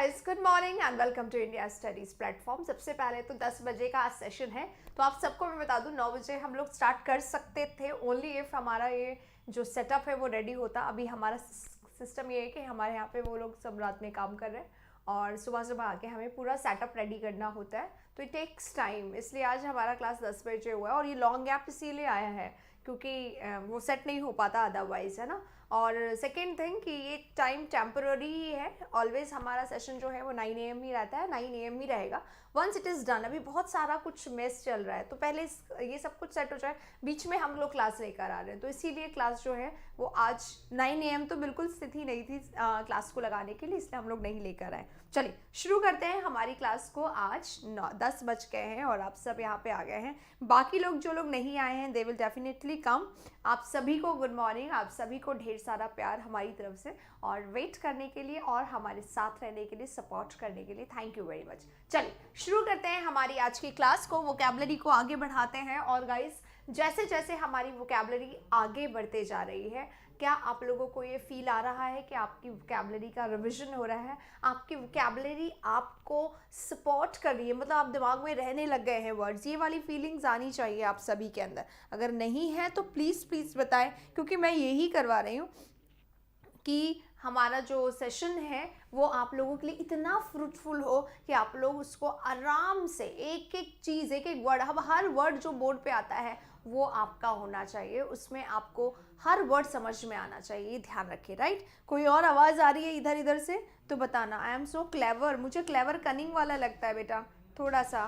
Guys, good morning and welcome to India Studies platform. सबसे पहले तो 10 बजे का आज सेशन है, तो आप सबको मैं बता दूं 9 बजे हम लोग स्टार्ट कर सकते थे, ओनली इफ हमारा ये जो सेटअप है वो रेडी होता। अभी हमारा सिस्टम ये है कि हमारे यहाँ पे वो लोग सब रात में काम कर रहे हैं और सुबह सुबह आके हमें पूरा सेटअप रेडी करना होता है, तो इट टेक्स टाइम। इसलिए आज हमारा क्लास 10 बजे हुआ है और ये लॉन्ग गैप इसीलिए आया है क्योंकि वो सेट नहीं हो पाता अदरवाइज, है ना। और सेकेंड थिंग कि ये टाइम टेम्पररी ही है, ऑलवेज हमारा सेशन जो है वो 9 AM ही रहता है, 9 AM ही रहेगा वंस इट इज़ डन। अभी बहुत सारा कुछ मेस चल रहा है, तो पहले ये सब कुछ सेट हो जाए, बीच में हम लोग क्लास लेकर आ रहे हैं, तो इसीलिए क्लास जो है वो आज 9 AM तो बिल्कुल स्थिति नहीं थी क्लास को लगाने के लिए, इसलिए हम लोग नहीं लेकर आए। चलिए शुरू करते हैं हमारी क्लास को। आज 10 बज गए हैं और आप सब यहाँ पे आ गए हैं। बाकी लोग जो लोग नहीं आए हैं दे विल डेफिनेटली कम। आप सभी को गुड मॉर्निंग, आप सभी को ढेर सारा प्यार हमारी तरफ से, और वेट करने के लिए और हमारे साथ रहने के लिए, सपोर्ट करने के लिए थैंक यू वेरी मच। चलिए शुरू करते हैं हमारी आज की क्लास को, वोकैबुलरी को आगे बढ़ाते हैं। और गाइस, जैसे जैसे हमारी वोकैबुलरी आगे बढ़ते जा रही है, क्या आप लोगों को ये फील आ रहा है कि आपकी वोकैबुलरी का रिवीजन हो रहा है, आपकी वोकैबुलरी आपको सपोर्ट कर रही है, मतलब आप दिमाग में रहने लग गए हैं वर्ड्स? ये वाली फीलिंग्स आनी चाहिए आप सभी के अंदर। अगर नहीं है तो प्लीज़ प्लीज़ बताएं, क्योंकि मैं यही करवा रही हूँ कि हमारा जो सेशन है वो आप लोगों के लिए इतना फ्रूटफुल हो कि आप लोग उसको आराम से एक एक चीज़, एक एक वर्ड, अब हर वर्ड जो बोर्ड पे आता है वो आपका होना चाहिए, उसमें आपको हर वर्ड समझ में आना चाहिए, ध्यान रखिए, राइट। कोई और आवाज़ आ रही है इधर इधर से तो बताना। आई एम सो क्लेवर, मुझे क्लेवर कनिंग वाला लगता है बेटा थोड़ा सा।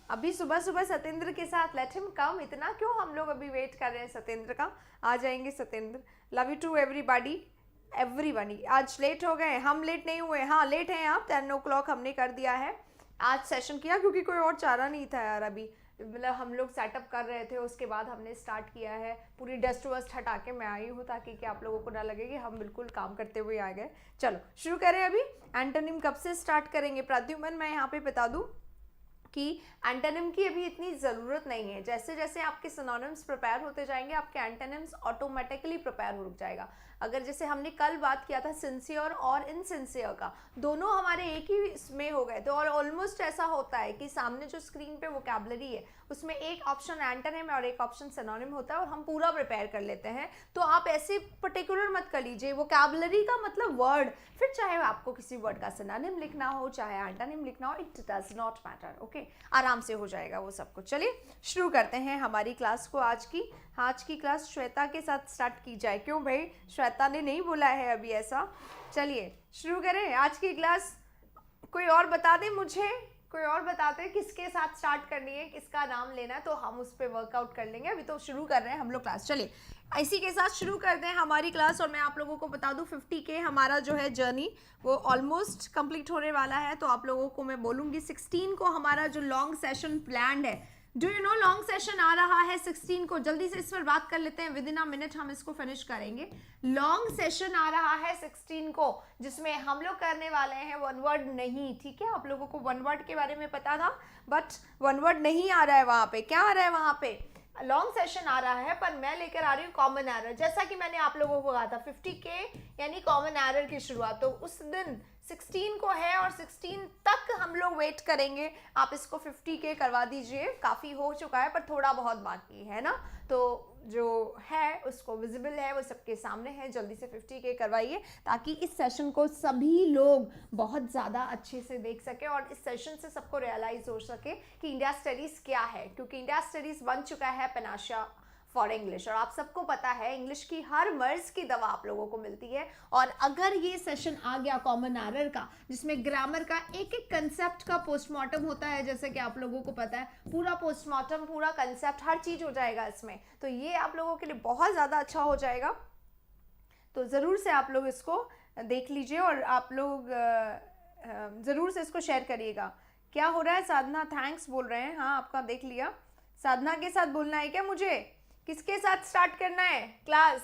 अभी सुबह सुबह सतेंद्र के साथ, लेट हिम कम। इतना क्यों हम लोग अभी वेट कर रहे हैं सतेंद्र का? आ जाएंगे Satendra. Love you to everybody, everyone. आज लेट हो गए, हम लेट नहीं हुए, हाँ लेट हैं आप। 10 o'clock हमने कर दिया है आज सेशन किया, क्योंकि कोई और चारा नहीं था यार। अभी मतलब हम लोग सेटअप कर रहे थे, उसके बाद हमने स्टार्ट किया है। पूरी डस्ट वस्ट हटा के मैं आई हूँ ताकि कि आप लोगों को ना लगे कि हम बिल्कुल काम करते हुए आ गए। चलो शुरू करें। अभी एंटोनिम कब से स्टार्ट करेंगे प्रद्युमन? मैं यहाँ पे बता दूँ कि एंटोनिम की अभी इतनी ज़रूरत नहीं है। जैसे जैसे आपके सिनोनिम्स प्रिपेयर होते जाएंगे, आपके एंटोनिम्स ऑटोमेटिकली प्रिपेयर हो जाएगा। अगर जैसे हमने कल बात किया था सिंसियर और इनसिंसियर का, दोनों हमारे एक ही इसमें हो गए थे। और ऑलमोस्ट ऐसा होता है कि सामने जो स्क्रीन पे वोकैबुलरी है उसमें एक ऑप्शन एंटोनिम और एक ऑप्शन सिनोनिम होता है और हम पूरा प्रिपेयर कर लेते हैं। तो आप ऐसे पर्टिकुलर मत कर लीजिए, वोकैबुलरी का मतलब वर्ड, फिर चाहे आपको किसी वर्ड का सिनोनिम लिखना हो चाहे एंटोनिम लिखना हो, it does not matter. Okay, आराम से हो जाएगा वो सब कुछ। चलिए शुरू करते हैं हमारी क्लास को। आज की क्लास श्वेता के साथ स्टार्ट की जाए। क्यों भाई, श्वेता ने नहीं बोला है अभी ऐसा? चलिए शुरू करें आज की क्लास। कोई और बता दे मुझे, कोई और बताते किसके साथ स्टार्ट करनी है, किसका नाम लेना है, तो हम उस पर वर्कआउट कर लेंगे। अभी तो शुरू कर रहे हैं हम लोग क्लास। चलिए इसी के साथ शुरू करते हैं हमारी क्लास। और मैं आप लोगों को बता दूं 50K हमारा जो है जर्नी वो ऑलमोस्ट कंप्लीट होने वाला है। तो आप लोगों को मैं बोलूँगी 16 को हमारा जो लॉन्ग सेशन प्लान्ड है, do you know long session आ रहा है 16 को। जल्दी से इस पर बात कर लेते हैं, विद इन अ मिनट हम इसको फिनिश करेंगे। लॉन्ग सेशन आ रहा है 16 को, जिसमें हम लोग करने वाले हैं वन वर्ड नहीं, ठीक है। आप लोगों को वन वर्ड के बारे में पता था, बट वन वर्ड नहीं आ रहा है वहाँ पे। क्या आ रहा है वहाँ पे? लॉन्ग सेशन आ रहा है, पर मैं लेकर आ रही हूँ कॉमन एरर। जैसा कि मैंने आप लोगों को कहा था 50K यानी कॉमन एरर की शुरुआत, तो उस दिन 16 को है और 16 तक हम लोग वेट करेंगे। आप इसको 50K करवा दीजिए, काफ़ी हो चुका है पर थोड़ा बहुत बाकी है ना, तो जो है उसको विजिबल है वो सबके सामने है। जल्दी से 50K करवाइए ताकि इस सेशन को सभी लोग बहुत ज़्यादा अच्छे से देख सके और इस सेशन से सबको रियलाइज हो सके कि इंडिया स्टडीज़ क्या है, क्योंकि इंडिया स्टडीज़ बन चुका है पेनाशा फॉर इंग्लिश। और आप सबको पता है इंग्लिश की हर मर्ज की दवा आप लोगों को मिलती है। और अगर ये सेशन आ गया कॉमन एरर का, जिसमें ग्रामर का एक एक कंसेप्ट का पोस्टमार्टम होता है, जैसे कि आप लोगों को पता है, पूरा पोस्टमार्टम, पूरा कंसेप्ट, हर चीज़ हो जाएगा इसमें, तो ये आप लोगों के लिए बहुत ज़्यादा अच्छा हो जाएगा। तो ज़रूर से आप लोग इसको देख लीजिए और आप लोग ज़रूर से इसको शेयर करिएगा। क्या हो रहा है? साधना थैंक्स बोल रहे हैं, हाँ आपका देख लिया। साधना के साथ बोलना है क्या मुझे? किसके साथ स्टार्ट करना है क्लास?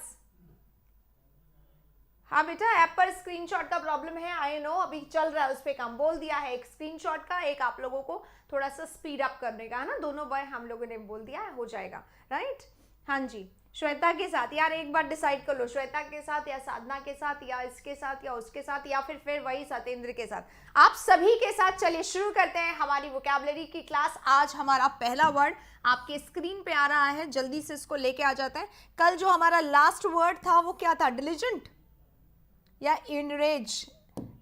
हाँ बेटा, ऐप पर स्क्रीनशॉट का प्रॉब्लम है, आई नो, अभी चल रहा है उस पर काम। बोल दिया है एक स्क्रीनशॉट का, एक आप लोगों को थोड़ा सा स्पीड अप करने का, है ना। दोनों बाय हम लोगों ने बोल दिया है, हो जाएगा, राइट। हाँ जी, श्वेता के साथ, यार एक बार डिसाइड कर लो, श्वेता के साथ या साधना के साथ या इसके साथ या उसके साथ या फिर वही सत्येंद्र के साथ, आप सभी के साथ। चलिए शुरू करते हैं हमारी वोकैबुलरी की क्लास। आज हमारा पहला वर्ड आपके स्क्रीन पे आ रहा है, जल्दी से इसको लेके आ जाते हैं। कल जो हमारा लास्ट वर्ड था वो क्या था, डिलीजेंट या इनरेज?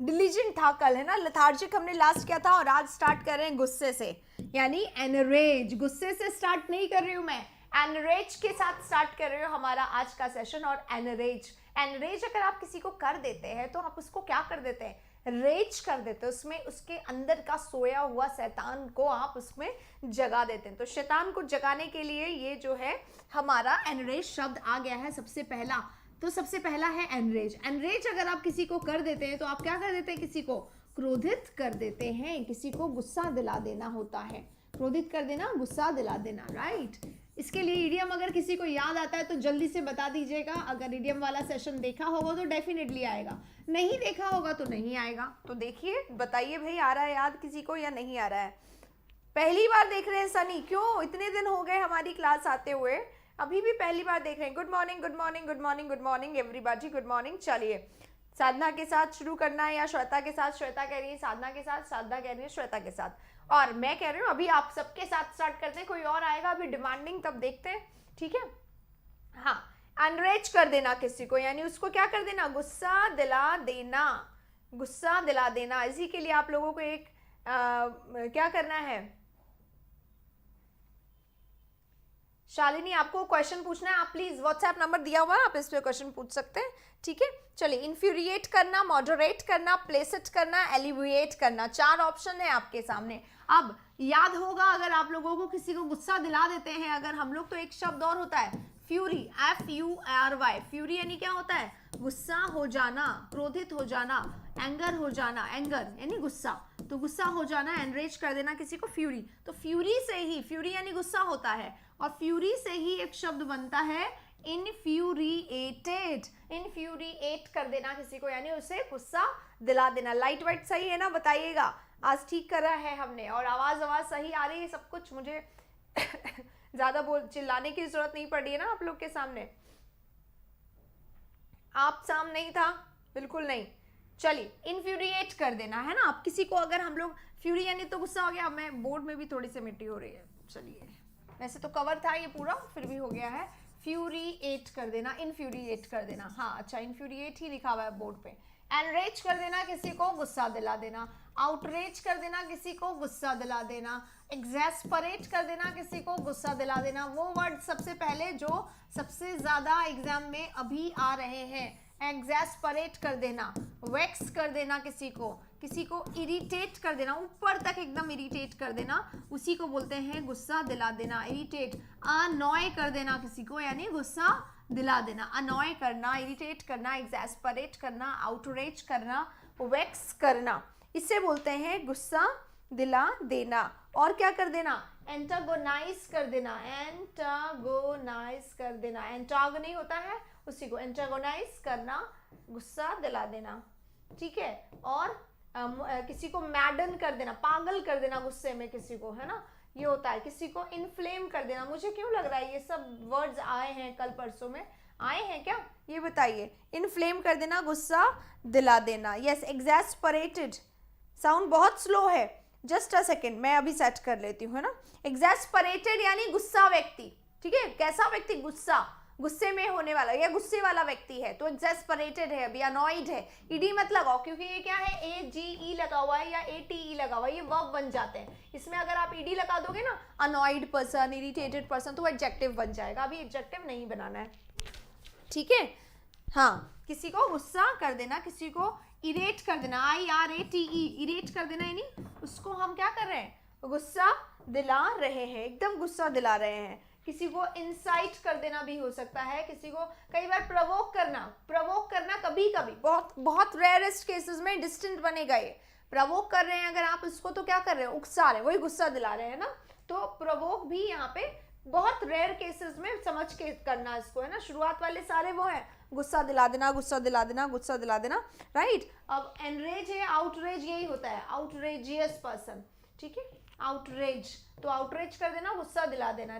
डिलीजेंट था कल, है ना। लेथार्जिक हमने लास्ट किया था और आज स्टार्ट कर रहे हैं गुस्से से, यानी एनरेज। गुस्से से स्टार्ट नहीं कर रही हूं मैं, एनरेज के साथ स्टार्ट कर रहे हो हमारा आज का सेशन। और एनरेज अगर आप किसी को कर देते हैं तो आप उसको क्या कर देते हैं, रेज कर देते हैं, उसमें उसके अंदर का सोया हुआ शैतान को आप उसमें जगा देते हैं। तो शैतान को जगाने के लिए ये जो है हमारा एनरेज शब्द आ गया है सबसे पहला। तो सबसे पहला है एनरेज अगर आप किसी को कर देते हैं तो आप क्या कर देते हैं, किसी को क्रोधित कर देते हैं, किसी को गुस्सा दिला देना होता है। क्रोधित कर देना, गुस्सा दिला देना, राइट। इसके लिए इडियम अगर किसी को याद आता है तो जल्दी से बता दीजिएगा। अगर इडियम वाला सेशन देखा होगा तो डेफिनेटली आएगा, नहीं देखा होगा तो नहीं आएगा। तो देखिए, बताइए भाई, आ रहा है याद किसी को या नहीं आ रहा है? पहली बार देख रहे हैं सनी? क्यों, इतने दिन हो गए हमारी क्लास आते हुए, अभी भी पहली बार देख रहे हैं? Good morning, good morning, good morning, good morning everybody, good morning. चलिए, साधना के साथ शुरू करना है या श्वेता के साथ? श्वेता कह रही है साधना के साथ, साधना कह रही है श्वेता के साथ, और मैं कह रही हूँ अभी आप सबके साथ स्टार्ट करते हैं। कोई और आएगा अभी डिमांडिंग, तब देखते हैं, ठीक है। हाँ, अनरेज कर देना किसी को, यानी उसको क्या कर देना, गुस्सा दिला देना, गुस्सा दिला देना। इसी के लिए आप लोगों को एक क्या करना है, शालिनी आपको क्वेश्चन पूछना है, आप प्लीज व्हाट्सएप नंबर दिया हुआ है, आप इस पे क्वेश्चन पूछ सकते हैं, ठीक है। चलिए, इन्फ्यूरिएट करना, मॉडरेट करना, प्लेसेट करना, एलिविएट करना, 4 ऑप्शन है आपके सामने। अब याद होगा, अगर आप लोगों को किसी को गुस्सा दिला देते हैं अगर हम लोग, तो एक शब्द और होता है फ्यूरी, FURY। फ्यूरी यानी क्या होता है, गुस्सा हो जाना, क्रोधित हो जाना, एंगर हो जाना, एंगर यानी गुस्सा, तो गुस्सा हो जाना, एनरेज कर देना किसी को, फ्यूरी। तो फ्यूरी से ही, फ्यूरी यानी गुस्सा होता है, और फ्यूरी से ही एक शब्द बनता है इनफ्यूरिएटेड। इनफ्यूरिएट कर देना किसी को, यानी उसे गुस्सा दिला देना। लाइट वाइट सही है ना, बताइएगा। आज ठीक करा है हमने, और आवाज सही आ रही है, सब कुछ। मुझे ज्यादा चिल्लाने की जरूरत नहीं पड़ रही है ना आप लोग के सामने। आप साम नहीं था, बिल्कुल नहीं। चलिए, इनफ्यूरिएट कर देना है ना। आप किसी को, अगर हम लोग, फ्यूरी यानी तो गुस्सा हो गया। अब मैं बोर्ड में भी थोड़ी सी मिट्टी हो रही है, चलिए, वैसे तो कवर था ये पूरा, फिर भी हो गया है। फ्यूरिएट कर देना, इनफ्यूरिएट कर देना। हाँ अच्छा, इनफ्यूरिएट ही लिखा हुआ है बोर्ड पे। एनरेज कर देना किसी को, गुस्सा दिला देना। आउटरेज कर देना किसी को, गुस्सा दिला देना। एग्जैस्परेट कर देना किसी को, गुस्सा दिला देना। वो वर्ड सबसे पहले जो सबसे ज्यादा एग्जाम में अभी आ रहे हैं, एग्जैस्परेट कर देना, वेक्स कर देना किसी को इरिटेट कर देना, ऊपर तक एकदम इरिटेट कर देना, उसी को बोलते हैं गुस्सा दिला देना, इरिटेट। अनॉय कर देना किसी को, यानी गुस्सा दिला देना, अनॉय करना, इरिटेट करना, एग्जैस्परेट करना, आउटरेज करना, वेक्स करना, इसे बोलते हैं गुस्सा दिला देना। और क्या कर देना, एंटागोनाइज कर देना, एंटागोनाइज कर देना, एंटाग नहीं होता है, उसी को एंटागोनाइज करना, गुस्सा दिला देना, ठीक है। और किसी को मैडन कर देना, पागल कर देना गुस्से में किसी को, है ना, ये होता है। किसी को इन्फ्लेम कर देना। मुझे क्यों लग रहा है ये सब वर्ड्स आए हैं, कल परसों में आए हैं क्या, ये बताइए। इन्फ्लेम कर देना, गुस्सा दिला देना। यस, एग्जैस्परेटेड साउंड बहुत स्लो है, जस्ट अ सेकेंड, मैं अभी सेट कर लेती हूँ, है ना। एग्जैस्परेटेड यानी गुस्सा व्यक्ति, ठीक है। कैसा व्यक्ति, गुस्से में होने वाला या गुस्से वाला व्यक्ति है, तो एग्जैस्परेटेड है, अभी अनॉइड है। ईडी मत लगाओ, क्योंकि ये क्या है, AGE लगा हुआ है या ATE लगा हुआ है, ये वर्ब बन जाते हैं। इसमें अगर आप ईडी लगा दोगे ना, अनॉइड पर्सन, इरिटेटेड पर्सन, तो एडजेक्टिव बन जाएगा। अभी एडजेक्टिव नहीं बनाना है, ठीक है। हाँ, किसी को गुस्सा कर देना, किसी को इरेट कर देना, IRATE, इरेट कर देना, यानी उसको हम क्या कर रहे हैं, गुस्सा दिला रहे हैं, एकदम गुस्सा दिला रहे हैं। किसी को इंसाइट कर देना भी हो सकता है, किसी को कई बार प्रवोक करना कभी कभी, बहुत रेयरेस्ट केसेस में डिस्टेंट बनेगा ये। प्रवोक कर रहे हैं अगर आप इसको, तो क्या कर रहे हैं, उकसा रहे हैं, वही गुस्सा दिला रहे हैं ना। तो प्रवोक भी यहाँ पे बहुत रेयर केसेस में समझ के करना इसको, है ना। शुरुआत वाले सारे वो है, गुस्सा दिला देना, गुस्सा दिला देना, गुस्सा दिला देना, राइट। अब एनरेज है, आउटरेज, यही होता है, आउटरेजियस पर्सन, ठीक है। आउटरेज, तो आउटरेज कर देना, गुस्सा दिला देना,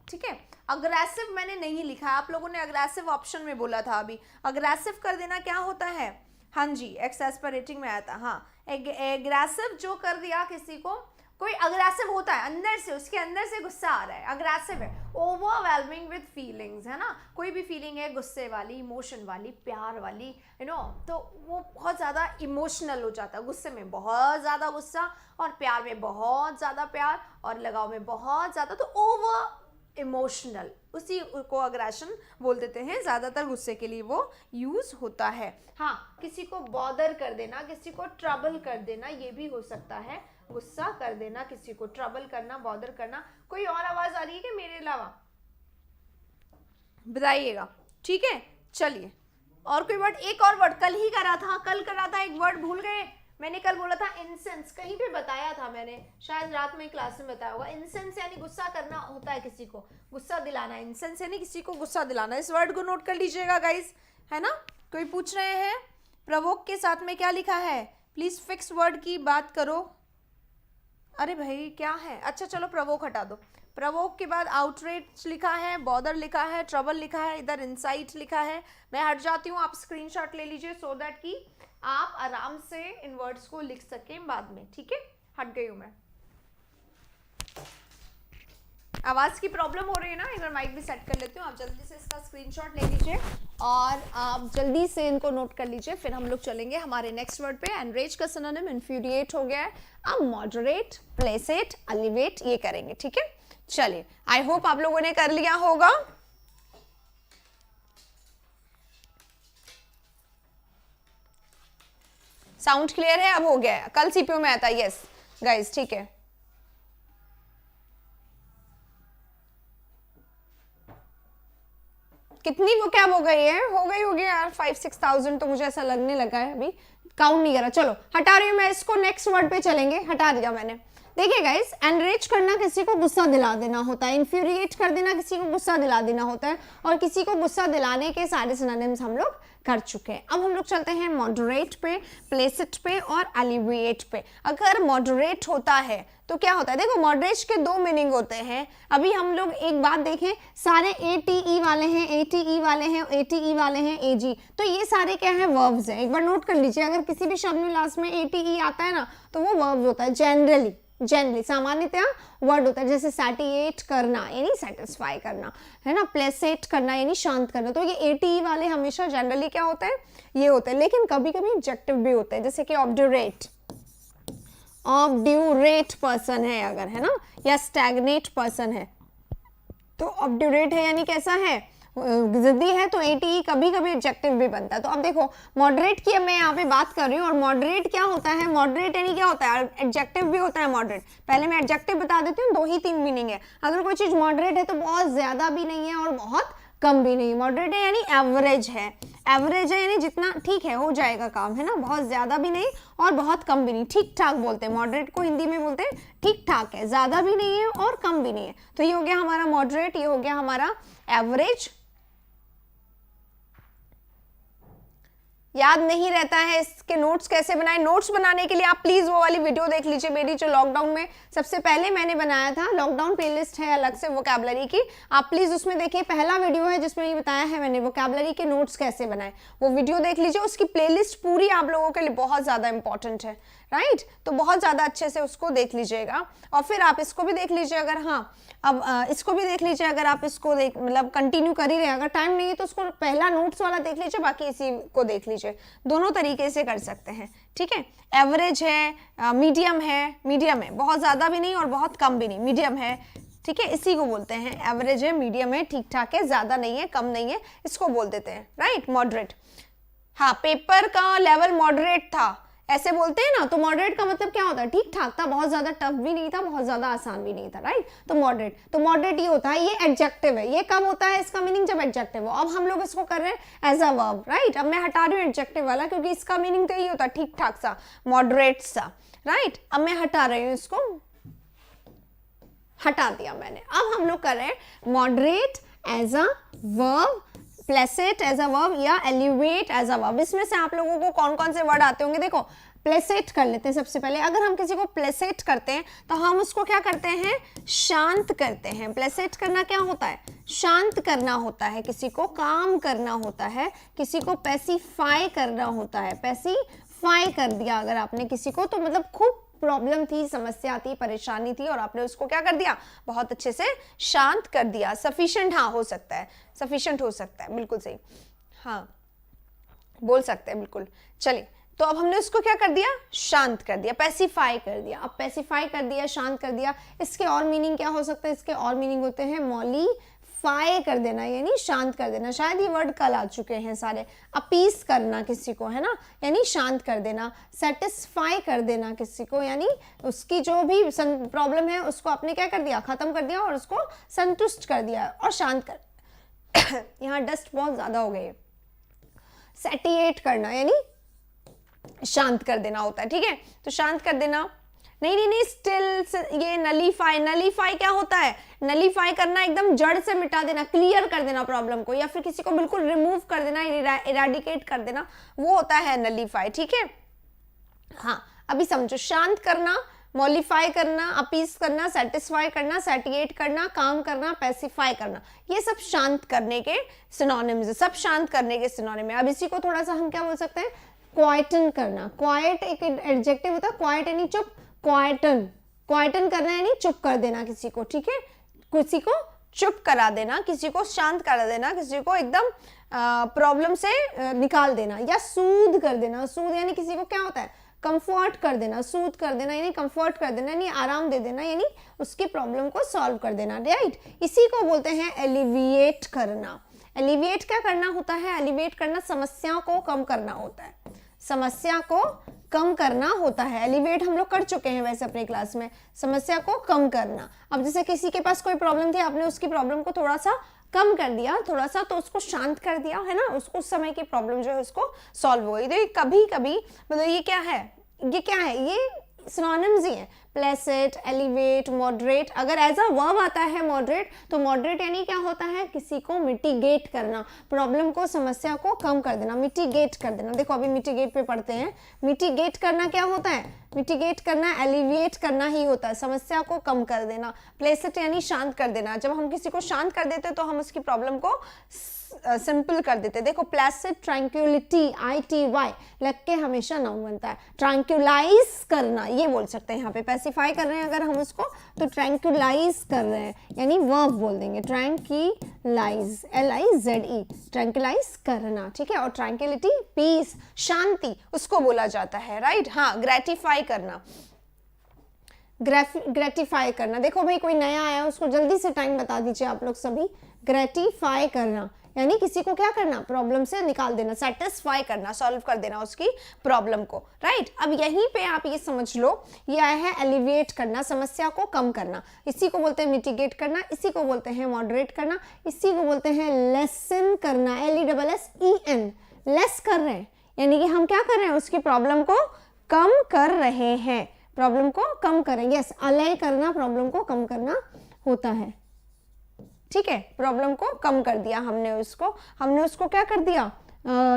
ठीक है। अग्रेसिव मैंने नहीं लिखा, आप लोगों ने अग्रेसिव ऑप्शन में बोला था अभी, अग्रेसिव कर देना क्या होता है, हाँ जी, एक्सैस्परेटिंग में आया था, हाँ, एग्रेसिव जो कर दिया किसी को, कोई अग्रेसिव होता है अंदर से, उसके अंदर से गुस्सा आ रहा है, अग्रेसिव है, ओवरवेलमिंग विद फीलिंग्स, है ना, कोई भी फीलिंग है गुस्से वाली, इमोशन वाली, प्यार वाली, यू नो, तो वो बहुत ज़्यादा इमोशनल हो जाता है, गुस्से में बहुत ज़्यादा गुस्सा और प्यार में बहुत ज़्यादा प्यार और लगाव में बहुत ज़्यादा, तो ओवर इमोशनल, उसी को अग्रेशन बोल देते हैं, ज़्यादातर गुस्से के लिए वो यूज़ होता है। हाँ, किसी को बॉदर कर देना, किसी को ट्रबल कर देना, ये भी हो सकता है, गुस्सा कर देना, किसी को ट्रबल करना, बॉदर करना। कोई और आवाज़ आ रही है कि मेरे अलावा, बताइएगा, ठीक है। चलिए, और कोई वर्ड, एक और वर्ड कल ही करा था, एक वर्ड भूल गए, मैंने कल बोला था इंसेंस, कहीं पे बताया था मैंने, शायद रात में क्लास में बताया होगा। इंसेंस यानी गुस्सा करना होता है, किसी को गुस्सा दिलाना, इंसेंस यानी किसी को गुस्सा दिलाना। इस वर्ड को नोट कर लीजिएगा गाइस, है ना। कोई पूछ रहे हैं प्रवोक के साथ में क्या लिखा है, प्लीज फिक्स वर्ड की बात करो। अरे भाई क्या है, अच्छा चलो प्रवोक हटा दो, प्रवोक के बाद आउटरेज लिखा है, बॉदर लिखा है, ट्रबल लिखा है, इधर इनसाइट लिखा है। मैं हट जाती हूँ, आप स्क्रीनशॉट ले लीजिए सो दैट कि आप आराम से इन वर्ड्स को लिख सकें बाद में, ठीक है। हट गई हूं मैं, आवाज की प्रॉब्लम हो रही है ना, इधर माइक भी सेट कर लेती हूँ। आप जल्दी से इसका स्क्रीनशॉट ले लीजिए और आप जल्दी से इनको नोट कर लीजिए, फिर हम लोग चलेंगे हमारे नेक्स्ट वर्ड पे। एनरेज का सिनोनिम इन्फ्यूरिएट हो गया है, अब मॉडरेट, प्लेसेट, एलिवेट ये करेंगे, ठीक है। चलिए, आई होप आप लोगों ने कर लिया होगा। साउंड क्लियर है, अब हो गया है, कल सीपीयू में आता है, यस गाइस, ठीक है। कितनी वो क्या हो गई है, हो गई होगी यार 5-6,000, तो मुझे ऐसा लगने लगा है, अभी काउंट नहीं करा। चलो हटा रही हूँ मैं इसको, नेक्स्ट वर्ड पे चलेंगे, हटा दिया मैंने। देखिए गाइस, एनरेज करना किसी को गुस्सा दिला देना होता है, इन्फ्यूरिएट कर देना किसी को गुस्सा दिला देना होता है, और किसी को गुस्सा दिलाने के सारे सिनोनिम्स हम लोग कर चुके हैं। अब हम लोग चलते हैं मॉडरेट पे, प्लेसेट पे और एलिवेट पे। अगर मॉडरेट होता है तो क्या होता है, देखो मॉडरेट के दो मीनिंग होते हैं। अभी हम लोग एक बात देखें, सारे ATE वाले हैं, ATE वाले हैं, ATE वाले हैं, AG, तो ये सारे क्या है, वर्ब्स हैं। एक बार नोट कर लीजिए, अगर किसी भी शब्द में लास्ट में ATE आता है ना, तो वो वर्ब होता है, जनरली सामान्यतः वर्ड होता है। जैसे सैटिएट करना यानी सेटिस्फाई करना, है ना, प्लेसेट करना यानी शांत करना, तो ये ATE वाले हमेशा जनरली क्या होते हैं, ये होते हैं। लेकिन कभी कभी ऑब्जेक्टिव भी होते हैं, जैसे कि ऑब्ड्यूरेट पर्सन है अगर, है ना, या स्टैग्नेट पर्सन है, तो ऑब्ड्यूरेट है यानी कैसा है, जिद्दी है, तो ATE कभी कभी एडजेक्टिव भी बनता है। तो अब देखो मॉडरेट की मैं यहाँ पे बात कर रही हूँ, और मॉडरेट क्या होता है, मॉडरेट यानी क्या होता है, एडजेक्टिव भी होता है मॉडरेट। पहले मैं एडजेक्टिव बता देती हूँ, 2 ही 3 मीनिंग है। अगर कोई चीज मॉडरेट है तो बहुत ज्यादा भी नहीं है और बहुत कम भी नहीं। मॉडरेट है यानी एवरेज है, एवरेज है यानी जितना ठीक है हो जाएगा काम, है ना, बहुत ज्यादा भी नहीं और बहुत कम भी नहीं, ठीक ठाक बोलते हैं मॉडरेट को, हिंदी में बोलते हैं ठीक ठाक है, ज्यादा भी नहीं है और कम भी नहीं है। तो ये हो गया हमारा मॉडरेट, ये हो गया हमारा एवरेज। याद नहीं रहता है इसके नोट्स कैसे बनाए, नोट्स बनाने के लिए आप प्लीज वो वाली वीडियो देख लीजिए मेरी, जो लॉकडाउन में सबसे पहले मैंने बनाया था। लॉकडाउन प्लेलिस्ट है अलग से वोकैबुलरी की, आप प्लीज उसमें देखिए, पहला वीडियो है जिसमें ये बताया है मैंने वोकैबुलरी के नोट्स कैसे बनाए, वो वीडियो देख लीजिए। उसकी प्लेलिस्ट पूरी आप लोगों के लिए बहुत ज्यादा इंपॉर्टेंट है, राइट, तो बहुत ज्यादा अच्छे से उसको देख लीजिएगा। और फिर आप इसको भी देख लीजिए अगर, हाँ अब इसको भी देख लीजिए अगर आप इसको देख मतलब कंटिन्यू कर ही रहे, अगर टाइम नहीं है तो उसको पहला नोट्स वाला देख लीजिए, बाकी इसी को देख लीजिए, दोनों तरीके से कर सकते हैं, ठीक है। एवरेज है, मीडियम है, बहुत ज्यादा भी नहीं और बहुत कम भी नहीं, मीडियम है, ठीक है, इसी को बोलते हैं एवरेज है, मीडियम है, ठीक ठाक है, ज्यादा नहीं है, कम नहीं है, इसको बोल देते हैं, राइट, मॉडरेट। हाँ, पेपर का लेवल मॉडरेट था ऐसे बोलते हैं ना, तो मॉडरेट का मतलब क्या होता है, ठीक ठाक था, बहुत ज्यादा टफ भी नहीं था, बहुत ज्यादा आसान भी नहीं था, राइट, तो मॉडरेट ये होता है, ये एडजेक्टिव है। ये कब होता है इसका मीनिंग, जब एडजेक्टिव हो। अब हम लोग इसको कर रहे हैं एज अ वर्ब, राइट। अब मैं हटा रही हूँ एडजेक्टिव वाला, क्योंकि इसका मीनिंग तो यही होता है, ठीक ठाक सा, मॉडरेट सा, राइट। अब मैं हटा रही हूँ इसको, हटा दिया मैंने। अब हम लोग कर रहे हैं moderate as a verb, placate as a verb या एलिवेट एज अ वर्ब। इसमें से आप लोगों को कौन कौन से वर्ड आते होंगे, देखो प्लेसेट कर लेते हैं सबसे पहले। अगर हम किसी को प्लेसेट करते हैं तो हम उसको क्या करते हैं, शांत करते हैं। प्लेसेट करना क्या होता है, शांत करना होता है, किसी को काम करना होता है, किसी को पैसिफाई करना होता है। पैसिफाई कर दिया अगर आपने किसी को, तो मतलब खूब प्रॉब्लम थी, समस्या थी, परेशानी थी, और आपने उसको क्या कर दिया, बहुत अच्छे से शांत कर दिया। सफिशिएंट हाँ हो सकता है, सफिशिएंट हो सकता है, बिल्कुल सही, हाँ बोल सकते हैं बिल्कुल। चलिए, तो अब हमने उसको क्या कर दिया, शांत कर दिया, पैसिफाई कर दिया। अब पैसिफाई कर दिया, शांत कर दिया, इसके और मीनिंग क्या हो सकता है, इसके और मीनिंग होते हैं मॉलिफाई कर देना, यानी शांत कर देना। शायद ये वर्ड कल आ चुके हैं सारे। अपीस करना किसी को, है ना, यानी शांत कर देना। सेटिस्फाई कर देना किसी को, यानी उसकी जो भी प्रॉब्लम है उसको आपने क्या कर दिया, खत्म कर दिया और उसको संतुष्ट कर दिया और शांत कर यहाँ डस्ट बहुत ज्यादा हो गई है। सैटिएट करना यानी शांत कर देना होता है, ठीक है, तो शांत कर देना। नहीं, स्टिल ये नलीफाई, नलीफाई क्या होता है, नलीफाई करना, एकदम जड़ से मिटा देना, क्लियर कर देना प्रॉब्लम को, या फिर किसी को बिल्कुल रिमूव कर देना, इराडिकेट कर देना, वो होता है नलीफाई, ठीक है। हाँ, अभी समझो, शांत करना, मॉलिफाई करना, अपीस करना, सेटिस्फाई करना, सैटिएट करना, काम करना, पैसिफाई करना, ये सब शांत करने के सिनोनिम्स है, सब शांत करने के सिनोनिम है। अब इसी को थोड़ा सा हम क्या बोल सकते हैं, क्वाइटन करना। क्वाइट एक एडजेक्टिव होता है, क्वाइट यानी चुप, क्वाइटन, क्वाइटन करना यानी चुप कर देना किसी को, ठीक है, किसी को चुप करा देना, किसी को शांत करा देना, किसी को एकदम प्रॉब्लम से निकाल देना, या सूद कर देना। सूद यानी किसी को क्या होता है, कंफर्ट कर देना, सूद कर देना यानी कंफर्ट कर देना, यानी आराम दे देना, यानी उसकी प्रॉब्लम को सॉल्व कर देना, राइट। इसी को बोलते हैं एलिविएट करना। एलिविएट क्या करना होता है, एलिविएट करना समस्याओं को कम करना होता है, समस्या को कम करना होता है। एलिवेट हम लोग कर चुके हैं वैसे अपने क्लास में, समस्या को कम करना। अब जैसे किसी के पास कोई प्रॉब्लम थी, आपने उसकी प्रॉब्लम को थोड़ा सा कम कर दिया, थोड़ा सा, तो उसको शांत कर दिया, है ना, उस समय की प्रॉब्लम जो है उसको सॉल्व हो गई। तो ये कभी कभी मतलब ये क्या है, ये सिनोनिम्स ही हैं, प्लेसेट, एलिवेट, मॉडरेट। अगर एज अ वर्ब आता है मॉडरेट, तो मॉडरेट यानी क्या होता है, किसी को मिटिगेट करना, प्रॉब्लम को, समस्या को कम कर देना, मिटिगेट कर देना। देखो अभी मिटिगेट पे पढ़ते हैं, मिटिगेट करना क्या होता है, मिटिगेट करना, एलिविएट करना ही होता है, समस्या को कम कर देना। प्लेसेट यानी शांत कर देना। जब हम किसी को शांत कर देते तो हम उसकी प्रॉब्लम को सिंपल कर देते। देखो प्लेसिड, ट्रैंक्विलिटी, ITY लग के हमेशा नाउन बनता है। ट्रैंक्विलाइज करना ये बोल सकते हैं, यहाँ पे पैसिफाई कर रहे हैं अगर हम उसको, तो ट्रैंक्विलाइज कर रहे हैं यानी वर्ब बोल देंगे, ट्रैंक्विलाइज, LIZE, ट्रैंक्विलाइज करना, ठीक है। और ट्रैंक्विलिटी, पीस, शांति, उसको बोला जाता है, राइट। हाँ, ग्रेटिफाई करना, ग्रेटिफाई करना। देखो भाई कोई नया आया उसको जल्दी से टाइम बता दीजिए आप लोग सभी। ग्रेटिफाई करना यानी किसी को क्या करना, प्रॉब्लम से निकाल देना, सेटिस्फाई करना, सॉल्व कर देना उसकी प्रॉब्लम को, राइट। अब यहीं पे आप ये समझ लो, ये आया है एलिविएट करना, समस्या को कम करना, इसी को बोलते हैं मिटिगेट करना, इसी को बोलते हैं मॉडरेट करना, इसी को बोलते हैं लेसन करना, LESSEN, लेस कर रहे हैं यानी कि हम क्या कर रहे हैं, उसकी प्रॉब्लम को कम कर रहे हैं, प्रॉब्लम को कम करें, यस, अले करना, प्रॉब्लम को कम करना होता है, ठीक है। प्रॉब्लम को कम कर दिया हमने उसको क्या कर दिया,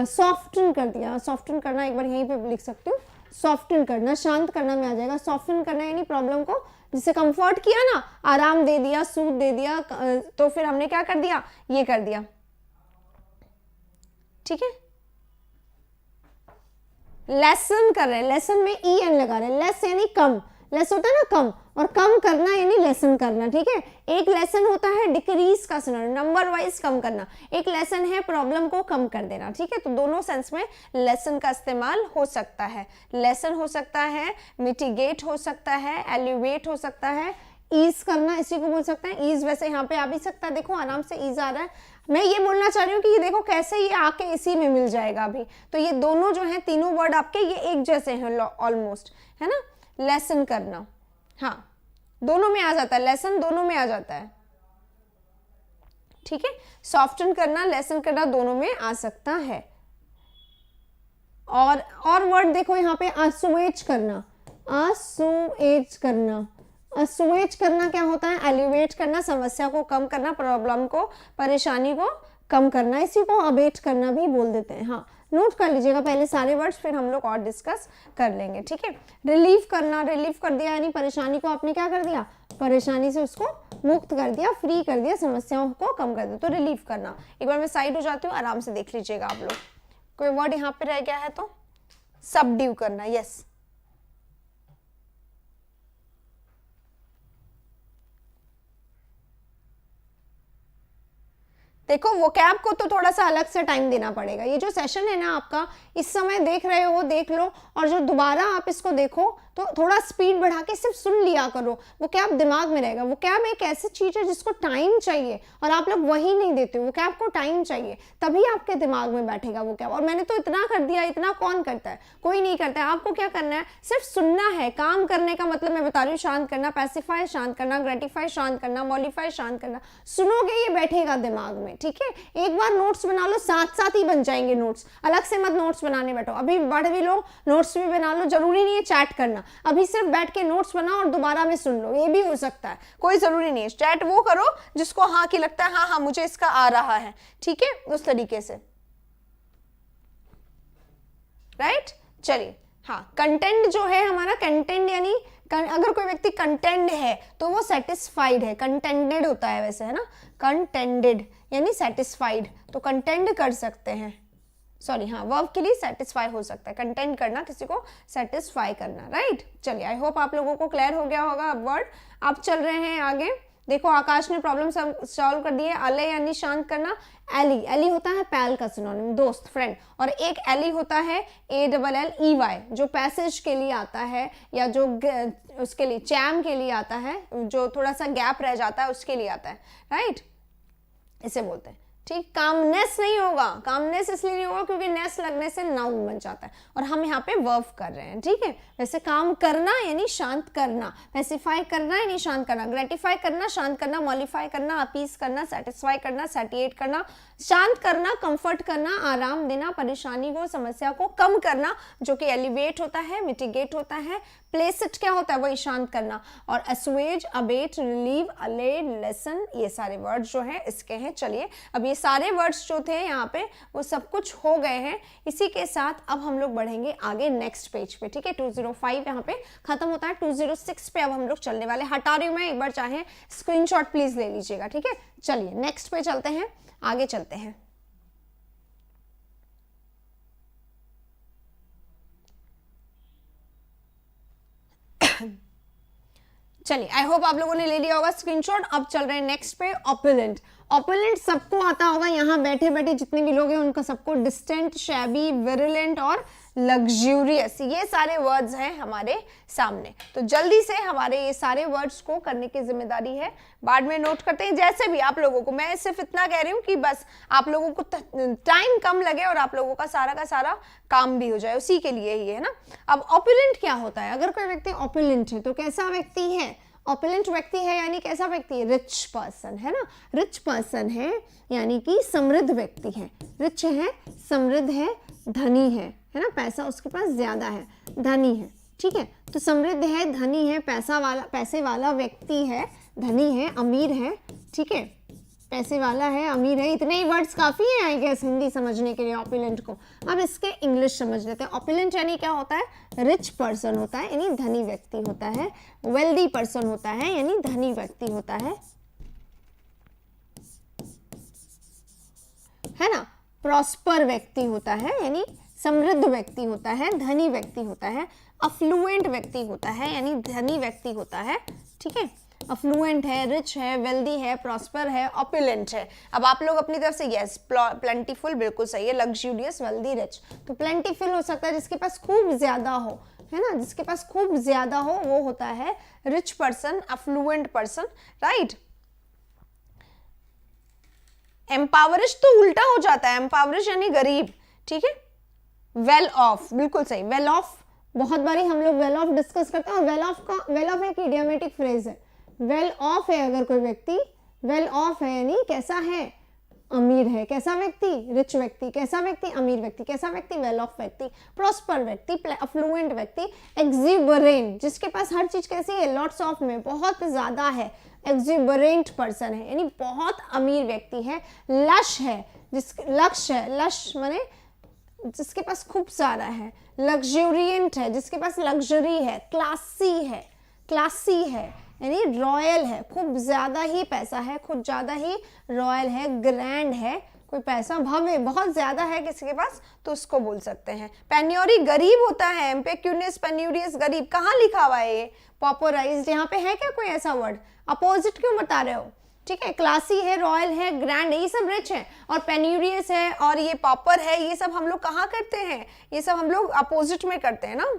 सॉफ्टन कर दिया। सॉफ्टन करना एक बार यहीं पे लिख सकती हूँ, सॉफ्टन करना, शांत करना में आ जाएगा। सॉफ्टन करना यानी प्रॉब्लम को जिसे कंफर्ट किया ना, आराम दे दिया, सूद दे दिया, तो फिर हमने क्या कर दिया, ये कर दिया, ठीक है। लेसन कर रहे हैं, लेसन में EN लगा रहे हैं, लेस यानी कम, लेस होता है ना कम, और कम करना यानी लेसन करना, ठीक है। एक लेसन होता है डिक्रीज का सिनोनिम, नंबर वाइज कम करना, एक लेसन है प्रॉब्लम को कम कर देना, ठीक है। तो दोनों सेंस में लेसन का इस्तेमाल हो सकता है। लेसन हो सकता है, मिटिगेट हो सकता है, एलिवेट हो सकता है, ईज करना इसी को बोल सकते हैं। ईज वैसे यहाँ पे आ भी सकता है, देखो आराम से ईज आ रहा है। मैं ये बोलना चाह रही हूँ कि ये देखो कैसे ये आके इसी में मिल जाएगा अभी, तो ये दोनों जो है तीनों वर्ड आपके ये एक जैसे हैं ऑलमोस्ट, है ना। लेसन करना, हाँ दोनों में आ जाता है, लेसन दोनों में आ जाता है, ठीक है। सॉफ्टन करना, लेसन करना दोनों में आ सकता है। और वर्ड देखो यहाँ पे, असुएज करना, असुएज करना, असुएज करना क्या होता है, एलिवेट करना, समस्या को कम करना, प्रॉब्लम को, परेशानी को कम करना, इसी को अबेट करना भी बोल देते हैं। हाँ, नोट कर लीजिएगा पहले सारे वर्ड्स, फिर हम लोग और डिस्कस कर लेंगे, ठीक है। रिलीव करना, रिलीव कर दिया यानी परेशानी को आपने क्या कर दिया, परेशानी से उसको मुक्त कर दिया, फ्री कर दिया, समस्याओं को कम कर दिया, तो रिलीव करना। एक बार मैं साइड हो जाती हूँ, आराम से देख लीजिएगा आप लोग। कोई वर्ड यहाँ पे रह गया है तो सबड्यू करना, यस। देखो वोकैब को तो थोड़ा सा अलग से टाइम देना पड़ेगा। ये जो सेशन है ना आपका, इस समय देख रहे हो देख लो, और जो दोबारा आप इसको देखो तो थोड़ा स्पीड बढ़ा के सिर्फ सुन लिया करो, वोकैब दिमाग में रहेगा। वोकैब एक ऐसी चीज है जिसको टाइम चाहिए और आप लोग वही नहीं देते हो। वोकैब को टाइम चाहिए तभी आपके दिमाग में बैठेगा वोकैब। और मैंने तो इतना कर दिया, इतना कौन करता है, कोई नहीं करता है। आपको क्या करना है, सिर्फ सुनना है। काम करने का मतलब मैं बता रही हूँ, शांत करना, पैसिफाई शांत करना, ग्रेटिफाई शांत करना, मॉडिफाई शांत करना। सुनोगे ये बैठेगा दिमाग में, ठीक है। एक बार नोट्स बना लो, साथ साथ ही बन जाएंगे नोट्स, अलग से मत नोट्स बनाने बैठो। अभी बढ़ भी लो, नोट्स भी बना लो, जरूरी नहीं है चैट करना। अभी सिर्फ बैठ के नोट्स बनाओ और दोबारा में सुन लो, ये भी हो सकता है, कोई जरूरी नहीं है। चैट वो करो जिसको हाँ की लगता है, हाँ हाँ मुझे इसका आ रहा है, ठीक है, उस तरीके से, राइट। चलिए, हाँ, कंटेंट जो है हमारा, कंटेंट यानी अगर कोई व्यक्ति कंटेंट है तो वो सेटिस्फाइड है। कंटेंटेड होता है वैसे, है ना, कंटेंटेड यानी सेटिस्फाइड, तो कंटेंट कर सकते हैं, सॉरी, हाँ, वर्ब के लिए सेटिस्फाई हो सकता है, कंटेंट करना, किसी को सेटिस्फाई करना, राइट। चलिए, आई होप आप लोगों को क्लियर हो गया होगा वर्ड। आप चल रहे हैं आगे। देखो आकाश ने प्रॉब्लम सॉल्व कर दी है। अले यानी शांत करना, एली, एली होता है पैल का सिनोनिम, दोस्त, फ्रेंड, और एक एली होता है ALLEY जो पैसेज के लिए आता है, या जो उसके लिए चैम के लिए आता है, जो थोड़ा सा गैप रह जाता है उसके लिए आता है, राइट, इसे बोलते हैं, ठीक। कामनेस नहीं होगा, कामनेस इसलिए नहीं होगा क्योंकि नेस लगने से नाउन बन जाता है और हम यहाँ पे वर्ब कर रहे हैं, ठीक है। वैसे काम करना यानी शांत करना, पैसिफाई करना यानी शांत करना, ग्रेटिफाई करना शांत करना, मॉडिफाई करना अपीस करना, सेटिस्फाई करना सैटिएट करना, शांत करना, कंफर्ट करना, आराम देना, परेशानी को, समस्या को कम करना, जो कि एलिवेट होता है, मिटिगेट होता है। प्लेस इट क्या होता है, वही शांत करना। और असुएज, अबेट, रिलीव, अले, लेसन, ये सारे वर्ड्स जो हैं इसके हैं। चलिए, अब ये सारे वर्ड्स जो थे यहाँ पे वो सब कुछ हो गए हैं। इसी के साथ अब हम लोग बढ़ेंगे आगे नेक्स्ट पेज पे, ठीक है। 205 यहाँ पे खत्म होता है, 206 पे अब हम लोग चलने वाले। हटा रही हूँ मैं, एक बार चाहे स्क्रीनशॉट प्लीज ले लीजिएगा, ठीक है। चलिए नेक्स्ट पे चलते हैं, आगे चलते हैं। चलिए, आई होप आप लोगों ने ले लिया होगा स्क्रीनशॉट। अब चल रहे हैं नेक्स्ट पे, ऑपुलेंट। ऑपुलेंट सबको आता होगा, यहाँ बैठे बैठे जितने भी लोग हैं उनका सबको। डिस्टेंट, शैबी, विरुलेंट और लग्जूरियस, ये सारे वर्ड्स हैं हमारे सामने। तो जल्दी से हमारे ये सारे वर्ड्स को करने की जिम्मेदारी है, बाद में नोट करते हैं। जैसे भी आप लोगों को, मैं सिर्फ इतना कह रही हूँ कि बस आप लोगों को टाइम कम लगे और आप लोगों का सारा काम भी हो जाए, उसी के लिए ही है ना। अब ऑपुलेंट क्या होता है, अगर कोई व्यक्ति ऑपुलेंट है तो कैसा व्यक्ति है, ऑपुलेंट व्यक्ति है यानी कैसा व्यक्ति है, रिच पर्सन, है ना। रिच पर्सन है यानी कि समृद्ध व्यक्ति है, रिच है, समृद्ध है, धनी है ना, पैसा उसके पास ज्यादा है, धनी है, ठीक है। तो समृद्ध है, धनी है, पैसे वाला व्यक्ति है, धनी है, अमीर है, ठीक है, पैसे वाला है, अमीर है। इतने ही वर्ड्स काफी है आई गेस हिंदी समझने के लिए ऑपुलेंट को। अब इसके इंग्लिश समझ लेते हैं। ऑपुलेंट यानी क्या होता है, रिच पर्सन होता है यानी धनी व्यक्ति होता है। वेल्दी पर्सन होता है यानी धनी व्यक्ति होता है ना। प्रॉस्पर व्यक्ति होता है यानी समृद्ध व्यक्ति होता है, धनी व्यक्ति होता है। अफ्लुएंट व्यक्ति होता है यानी धनी व्यक्ति होता है, ठीक है। अफ्लुएंट है, रिच है, वेल्दी है, प्रॉस्पर है, ऑपुलेंट है। अब आप लोग अपनी तरफ से यस, प्लेंटीफुल बिल्कुल सही है, लग्जूरियस, वेल्दी, रिच। तो प्लेंटीफुल हो सकता है जिसके पास खूब ज्यादा हो, है ना, जिसके पास खूब ज्यादा हो वो होता है rich person, affluent person, right. Impoverish तो उल्टा हो जाता है, एम्पावरिश यानी गरीब, ठीक है। वेल ऑफ, बिल्कुल सही, वेल ऑफ, बहुत बारी हम लोग वेल ऑफ डिस्कस करते हैं। और वेल ऑफ एक इडियोमेटिक फ्रेज है। वेल ऑफ है अगर कोई व्यक्ति, वेल ऑफ है यानी कैसा है, अमीर है। कैसा व्यक्ति, रिच व्यक्ति। कैसा व्यक्ति, अमीर व्यक्ति। कैसा व्यक्ति, वेल ऑफ व्यक्ति। प्रॉस्पर व्यक्ति, अफ्लुएंट व्यक्ति। एक्सिबरेंट, जिसके पास हर चीज कैसी है, लॉट्स ऑफ में, बहुत ज्यादा है, एक्सिबरेंट पर्सन है यानी बहुत अमीर व्यक्ति है। लश है, जिस लक्ष्य है, लश माने जिसके पास खूब सारा है, लग्जूरियंट है, जिसके पास लग्जरी है, क्लासी है यानी रॉयल है, खूब ज्यादा ही पैसा है, खूब ज्यादा ही रॉयल है, ग्रैंड है, कोई पैसा भव्य बहुत ज्यादा है किसी के पास, तो उसको बोल सकते हैं। पेन्योरी गरीब होता है, एम्पेक्यूनियस पेन्यूरियस गरीब, कहाँ लिखा हुआ है ये? पॉपुलराइज्ड, यहाँ पे है क्या कोई ऐसा वर्ड? अपोजिट क्यों बता रहे हो? ठीक है, क्लासी है, रॉयल है, ग्रैंड है, ये सब रिच है, और पेन्यूरियस है और ये पॉपर है, ये सब हम लोग कहाँ करते हैं? ये सब हम लोग अपोजिट में करते हैं ना।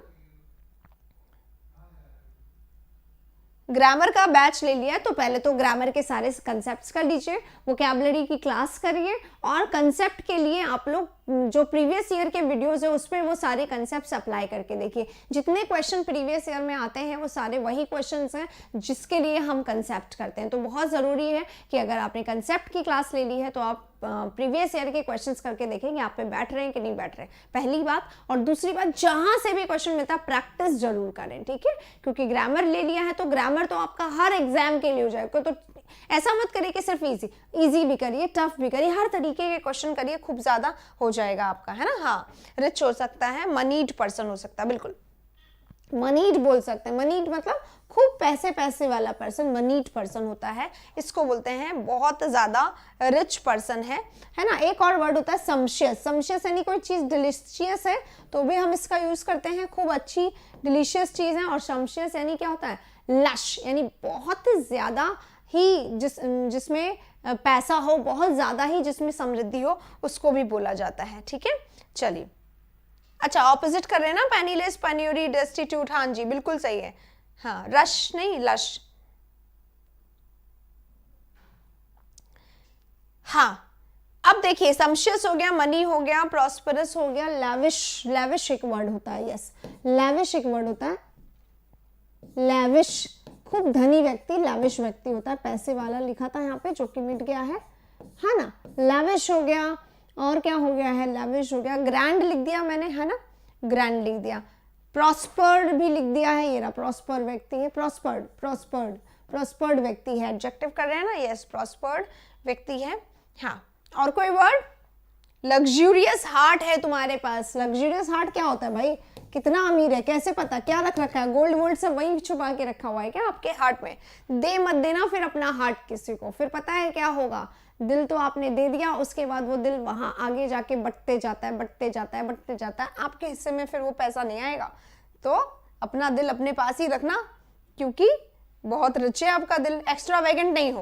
ग्रामर का बैच ले लिया तो पहले तो ग्रामर के सारे कंसेप्ट्स कर लीजिए, वोकैबुलरी की क्लास करिए, और कंसेप्ट के लिए आप लोग जो प्रीवियस ईयर के वीडियोस है उस पर वो सारे कंसेप्ट्स अप्लाई करके देखिए। जितने क्वेश्चन प्रीवियस ईयर में आते हैं वो सारे वही क्वेश्चंस हैं जिसके लिए हम कंसेप्ट करते हैं। तो बहुत ज़रूरी है कि अगर आपने कंसेप्ट की क्लास ले ली है तो आप प्रीवियस ईयर के क्वेश्चंस करके देखेंगे आप पे बैठ रहे हैं कि नहीं बैठ रहे, पहली बात। और दूसरी बात, जहां से भी क्वेश्चन मिलता है प्रैक्टिस जरूर करें, ठीक है, क्योंकि ग्रामर ले लिया है तो ग्रामर तो आपका हर एग्जाम के लिए हो जाएगा। तो ऐसा मत करिए कि सिर्फ इजी भी करिए, टफ भी करिए, हर तरीके के क्वेश्चन करिए, खूब ज्यादा हो जाएगा आपका, है ना। हाँ, रिच हो सकता है, मनीड पर्सन हो सकता है, बिल्कुल मनीड बोल सकते हैं। मनीड मतलब खूब पैसे वाला पर्सन मनीड पर्सन होता है, इसको बोलते हैं बहुत ज्यादा रिच पर्सन है ना। एक और वर्ड होता है सम्शियस। सम्शियस यानी कोई चीज डिलीशियस है तो भी हम इसका यूज करते हैं, खूब अच्छी डिलीशियस चीज है। और सम्शियस यानी क्या होता है? लश, यानी बहुत ज्यादा ही जिसमें पैसा हो, बहुत ज्यादा ही जिसमें समृद्धि हो, उसको भी बोला जाता है, ठीक है। चलिए, अच्छा ऑपोजिट कर रहे हैं ना, पेनीलेस, पेन्यूरी, डेस्टिट्यूट, हाँ जी बिल्कुल सही है। हाँ, रश नहीं, लश। हाँ, अब देखिए, सम्शियस हो गया, मनी हो गया, प्रॉस्परस हो गया, लैविश। लैविश एक वर्ड होता है, यस, लैविश एक वर्ड होता है। लैविश, खूब धनी व्यक्ति लैविश व्यक्ति होता है, पैसे वाला लिखा था यहाँ पे जो कि मिट गया है ना। लैविश हो गया, और क्या हो गया है? लैविश हो गया, ग्रैंड लिख दिया मैंने, है ना, ग्रैंड लिख दिया। प्रॉस्पर्ड भी लिख दिया है, ये रहा, प्रॉस्पर व्यक्ति है, प्रॉस्पर्ड व्यक्ति है, एडजेक्टिव कर रहे हैं ना, यस, प्रॉस्पर्ड व्यक्ति है। हाँ, और कोई वर्ड? लग्जूरियस हार्ट है तुम्हारे पास। लग्जूरियस हार्ट क्या होता है भाई? कितना अमीर है, कैसे पता? क्या रख रखा है? गोल्ड वोल्ड सब वहीं छुपा के रखा हुआ है क्या आपके हार्ट में? दे मत देना फिर अपना हार्ट किसी को, फिर पता है क्या होगा? दिल तो आपने दे दिया, उसके बाद वो दिल वहां आगे जाके बढ़ते जाता है, आपके हिस्से में फिर वो पैसा नहीं आएगा। तो अपना दिल अपने पास ही रखना, क्योंकि बहुत रिच है आपका दिल। एक्स्ट्रावेगेंट नहीं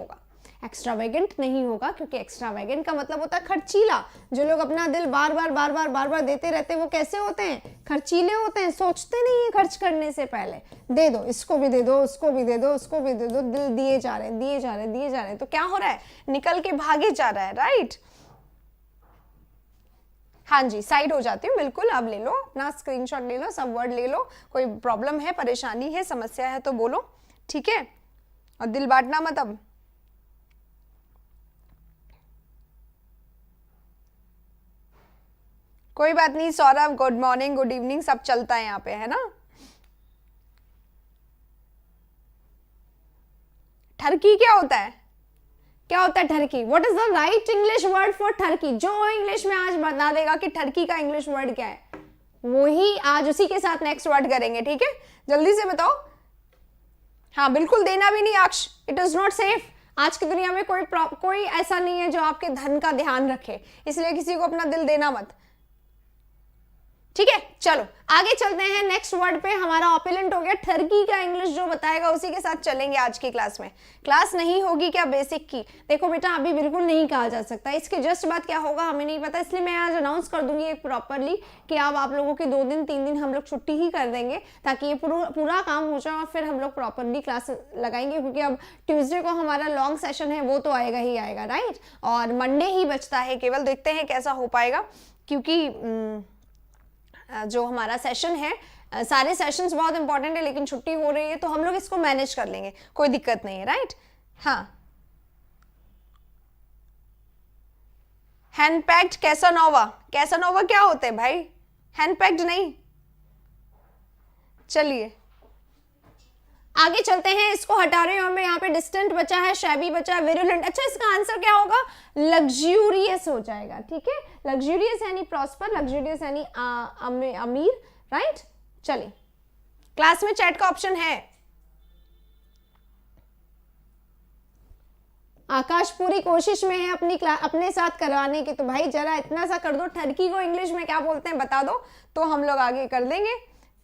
होगा, क्योंकि एक्स्ट्रावेगेंट का मतलब होता है खर्चीला। जो लोग अपना दिल बार बार देते रहते हैं वो कैसे होते हैं? खर्चीले होते हैं, सोचते नहीं है खर्च करने से पहले। दे दो, इसको भी दे दो, उसको भी दे दो, उसको भी दे दो, दिल दिए जा रहे हैं, तो क्या हो रहा है? निकल के भागे जा रहा है, राइट। हाँ जी, साइड हो जाती हूँ, बिल्कुल। अब ले लो अपना स्क्रीनशॉट, ले लो, सब वर्ड ले लो। कोई प्रॉब्लम है, परेशानी है, समस्या है तो बोलो, ठीक है, और दिल बांटना मत। अब कोई बात नहीं Saurabh, good morning, good evening, सब चलता है यहाँ पे, है ना। ठरकी क्या होता है? ठरकी? What is the right English word for ठरकी? जो इंग्लिश में आज बता देगा कि ठरकी का इंग्लिश वर्ड क्या है, वही आज उसी के साथ नेक्स्ट वर्ड करेंगे, ठीक है। जल्दी से बताओ। हाँ, बिल्कुल देना भी नहीं अक्ष, इट इज नॉट सेफ। आज की दुनिया में कोई ऐसा नहीं है जो आपके धन का ध्यान रखे, इसलिए किसी को अपना दिल देना मत, ठीक है। चलो आगे चलते हैं नेक्स्ट वर्ड पे। हमारा ऑपिलेंट हो गया, ठरकी का इंग्लिश जो बताएगा उसी के साथ चलेंगे आज की क्लास में। क्लास नहीं होगी क्या बेसिक की? देखो बेटा, अभी बिल्कुल नहीं कहा जा सकता, इसके जस्ट बाद क्या होगा हमें नहीं पता, इसलिए मैं आज अनाउंस कर दूंगी एक प्रॉपरली कि अब आप लोगों की 2 दिन 3 दिन हम लोग छुट्टी ही कर देंगे, ताकि ये पूरा काम हो जाए और फिर हम लोग प्रॉपरली क्लास लगाएंगे। क्योंकि अब ट्यूजडे को हमारा लॉन्ग सेशन है, वो तो आएगा ही आएगा, राइट। और मंडे ही बचता है केवल, देखते हैं कैसा हो पाएगा, क्योंकि जो हमारा सेशन है, सारे सेशंस बहुत इंपॉर्टेंट है, लेकिन छुट्टी हो रही है तो हम लोग इसको मैनेज कर लेंगे, कोई दिक्कत नहीं है, राइट। हाँ, हैंडपैक्ड कैसानोवा क्या होते हैं भाई? हैंडपैक्ड नहीं। चलिए आगे चलते हैं, इसको हटा रहे हूं मैं, यहाँ पे डिस्टेंट बचा है, शैबी बचा है, विरुलेंट। अच्छा, इसका आंसर क्या होगा? लग्जूरियस हो जाएगा, ठीक है। लग्जूरियस यानी प्रॉस्पर, लग्जूरियस यानी अमीर, राइट। चलिए, क्लास में चैट का ऑप्शन है। आकाश पूरी कोशिश में है अपने साथ करवाने की, तो भाई जरा इतना सा कर दो, ठरकी को इंग्लिश में क्या बोलते हैं बता दो, तो हम लोग आगे कर देंगे,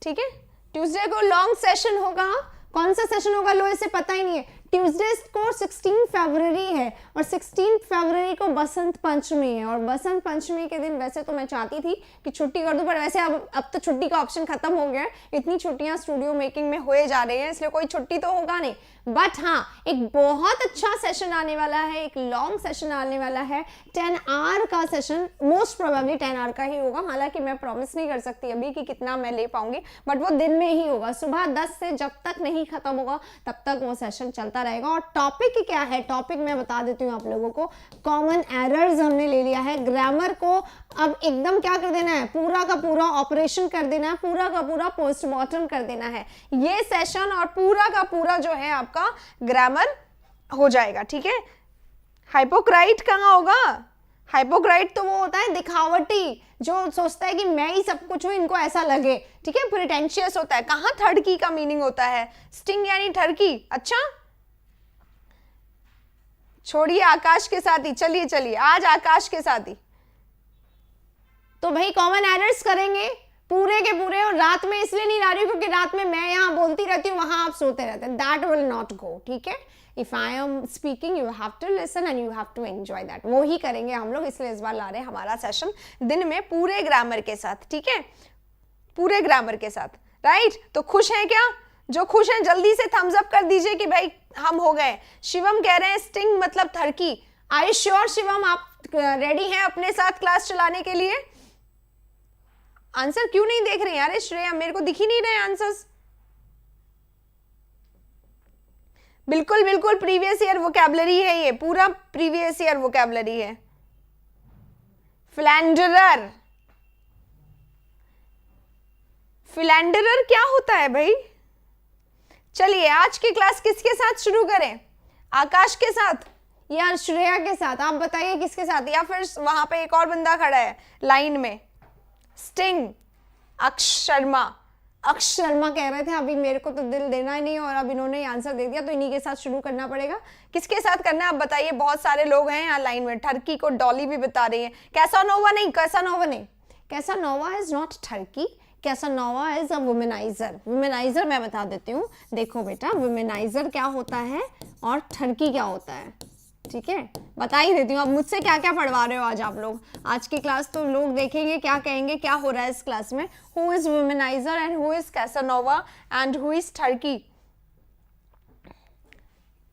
ठीक है। ट्यूसडे को लॉन्ग सेशन होगा। कौन सा सेशन होगा लो, इसे पता ही नहीं है। ट्यूसडे को 16 फरवरी है और 16 फरवरी को बसंत पंचमी है, और बसंत पंचमी के दिन वैसे तो मैं चाहती थी कि छुट्टी कर दूं, पर वैसे अब तो छुट्टी का ऑप्शन खत्म हो गया है। इतनी छुट्टियां स्टूडियो मेकिंग में होए जा रही हैं, इसलिए कोई छुट्टी तो होगा नहीं। बट हाँ, एक बहुत अच्छा सेशन आने वाला है, एक लॉन्ग सेशन आने वाला है, 10 आवर का सेशन, मोस्ट प्रोबेबली 10 आवर का ही होगा। हालांकि मैं प्रॉमिस नहीं कर सकती अभी कि कितना मैं ले पाऊंगी, बट वो दिन में ही होगा। सुबह 10 से जब तक नहीं खत्म होगा तब तक वो सेशन चलता रहेगा। और टॉपिक क्या है, टॉपिक मैं बता देती हूँ आप लोगों को। कॉमन एरर्स हमने ले लिया है, ग्रामर को अब एकदम क्या कर देना है, पूरा का पूरा ऑपरेशन कर देना है, पूरा का पूरा पोस्टमार्टम कर देना है ये सेशन, और पूरा का पूरा जो है आपका ग्रामर हो जाएगा, ठीक है। हाइपोक्राइट कहाँ होगा? हाइपोक्राइट तो वो होता है दिखावटी, जो सोचता है कि मैं ही सब कुछ हूं, इनको ऐसा लगे, ठीक है। प्रिटेंशियस होता है। कहाँ थर्ड की का मीनिंग होता है? स्टिंग यानी ठरकी। अच्छा, छोड़िए आकाश के साथ ही, चलिए चलिए आज आकाश के साथ ही। तो भाई कॉमन एरर्स करेंगे पूरे के पूरे, और रात में इसलिए नहीं ला रही हूँ क्योंकि रात में मैं यहाँ बोलती रहती हूँ, वहां आप सोते रहते हैं। दैट विल नॉट गो, ठीक है। If I am speaking you have to listen and you have to enjoy that. वो ही करेंगे हम लोग, इसलिए इस बार ला रहे हैं हमारा सेशन दिन में पूरे ग्रामर के साथ, ठीक है, पूरे ग्रामर के साथ, राइट। तो खुश हैं क्या? जो खुश हैं जल्दी से थम्स अप कर दीजिए कि भाई हम हो गए। शिवम कह रहे हैं स्टिंग मतलब थरकी। आई श्योर शिवम, आप रेडी हैं अपने साथ क्लास चलाने के लिए? आंसर क्यों नहीं देख रहे यार श्रेया, मेरे को दिख ही नहीं रहे आंसर्स। बिल्कुल बिल्कुल प्रीवियस ईयर वोकैबुलरी है, ये पूरा प्रीवियस ईयर वोकैबुलरी है। फ्लैंडरर, फ्लैंडरर क्या होता है भाई? चलिए आज की क्लास किसके साथ शुरू करें? आकाश के साथ या श्रेया के साथ? आप बताइए किसके साथ, या फिर वहां पे एक और बंदा खड़ा है लाइन में, स्टिंग, अक्ष शर्मा। अक्ष शर्मा कह रहे थे अभी मेरे को तो दिल देना ही नहीं, और अब इन्होंने आंसर दे दिया, तो इन्हीं के साथ शुरू करना पड़ेगा। किसके साथ करना है आप बताइए? बहुत सारे लोग हैं यहाँ लाइन में। ठरकी को डॉली भी बता रही है। कैसानोवा नहीं, कैसानोवा नहीं, कैसानोवा इज नॉट ठरकी, Casanova is a womaniser. Womaniser मैं बता देती हूँ, देखो बेटा, वुमेनाइजर क्या होता है और ठरकी क्या होता है, ठीक है, बता ही देती हूँ। अब मुझसे क्या क्या पढ़वा रहे हो आज आप लोग? आज की क्लास तो लोग देखेंगे, क्या कहेंगे, क्या हो रहा है इस क्लास में। Who is womaniser and who is Casanova and who is ठरकी?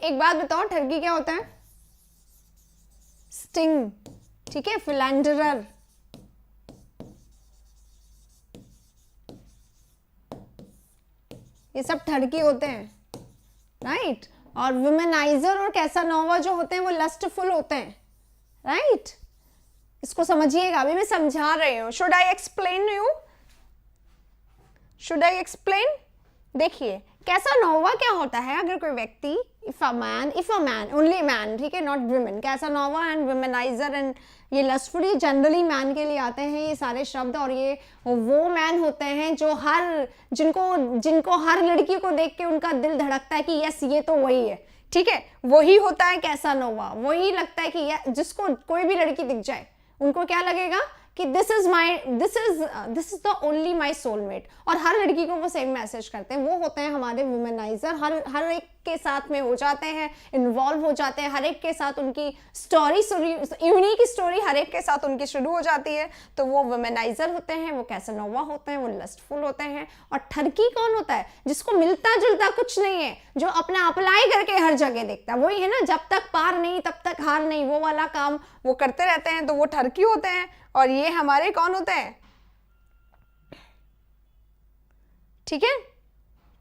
एक बात बताओ, ठरकी क्या होता है? स्टिंग, ठीक है। फिलैंडरर, ये सब ठरकी होते हैं, राइट। और वुमेनाइजर और कैसानोवा जो होते हैं वो लस्टफुल होते हैं, राइट। इसको समझिएगा, अभी मैं समझा रही हूँ। Should I explain you? Should I explain? देखिए कैसानोवा क्या होता है, अगर कोई व्यक्ति, if a man only man, ठीक है, not women. Casanova and womaniser and ये लस्टफुल जनरली मैन के लिए आते हैं ये सारे शब्द, और ये वो मैन होते हैं जो जिनको हर लड़की को देख के उनका दिल धड़कता है कि यस ये तो वही है, ठीक है, वही होता है कैसानोवा। वही लगता है कि जिसको कोई भी लड़की दिख जाए उनको क्या लगेगा कि this is the only my soulmate, और हर लड़की को वो सेम मैसेज करते हैं। वो होते हैं हमारे वुमेनाइजर। हर एक के साथ में हो जाते हैं, इन्वॉल्व हो जाते हैं, हर एक के साथ उनकी यूनिक स्टोरी हर एक के साथ उनकी शुरू हो जाती है, तो वो वुमेनाइजर होते हैं, वो कैसानोवा होते हैं, वो लस्टफुल होते हैं। और ठरकी कौन होता है? जिसको मिलता जुलता कुछ नहीं है, जो अपना अप्लाई करके हर जगह देखता है, वही है ना, जब तक पार नहीं तब तक हार नहीं, वो वाला काम वो करते रहते हैं, तो वो ठरकी होते हैं। और ये हमारे कौन होते हैं? ठीक है,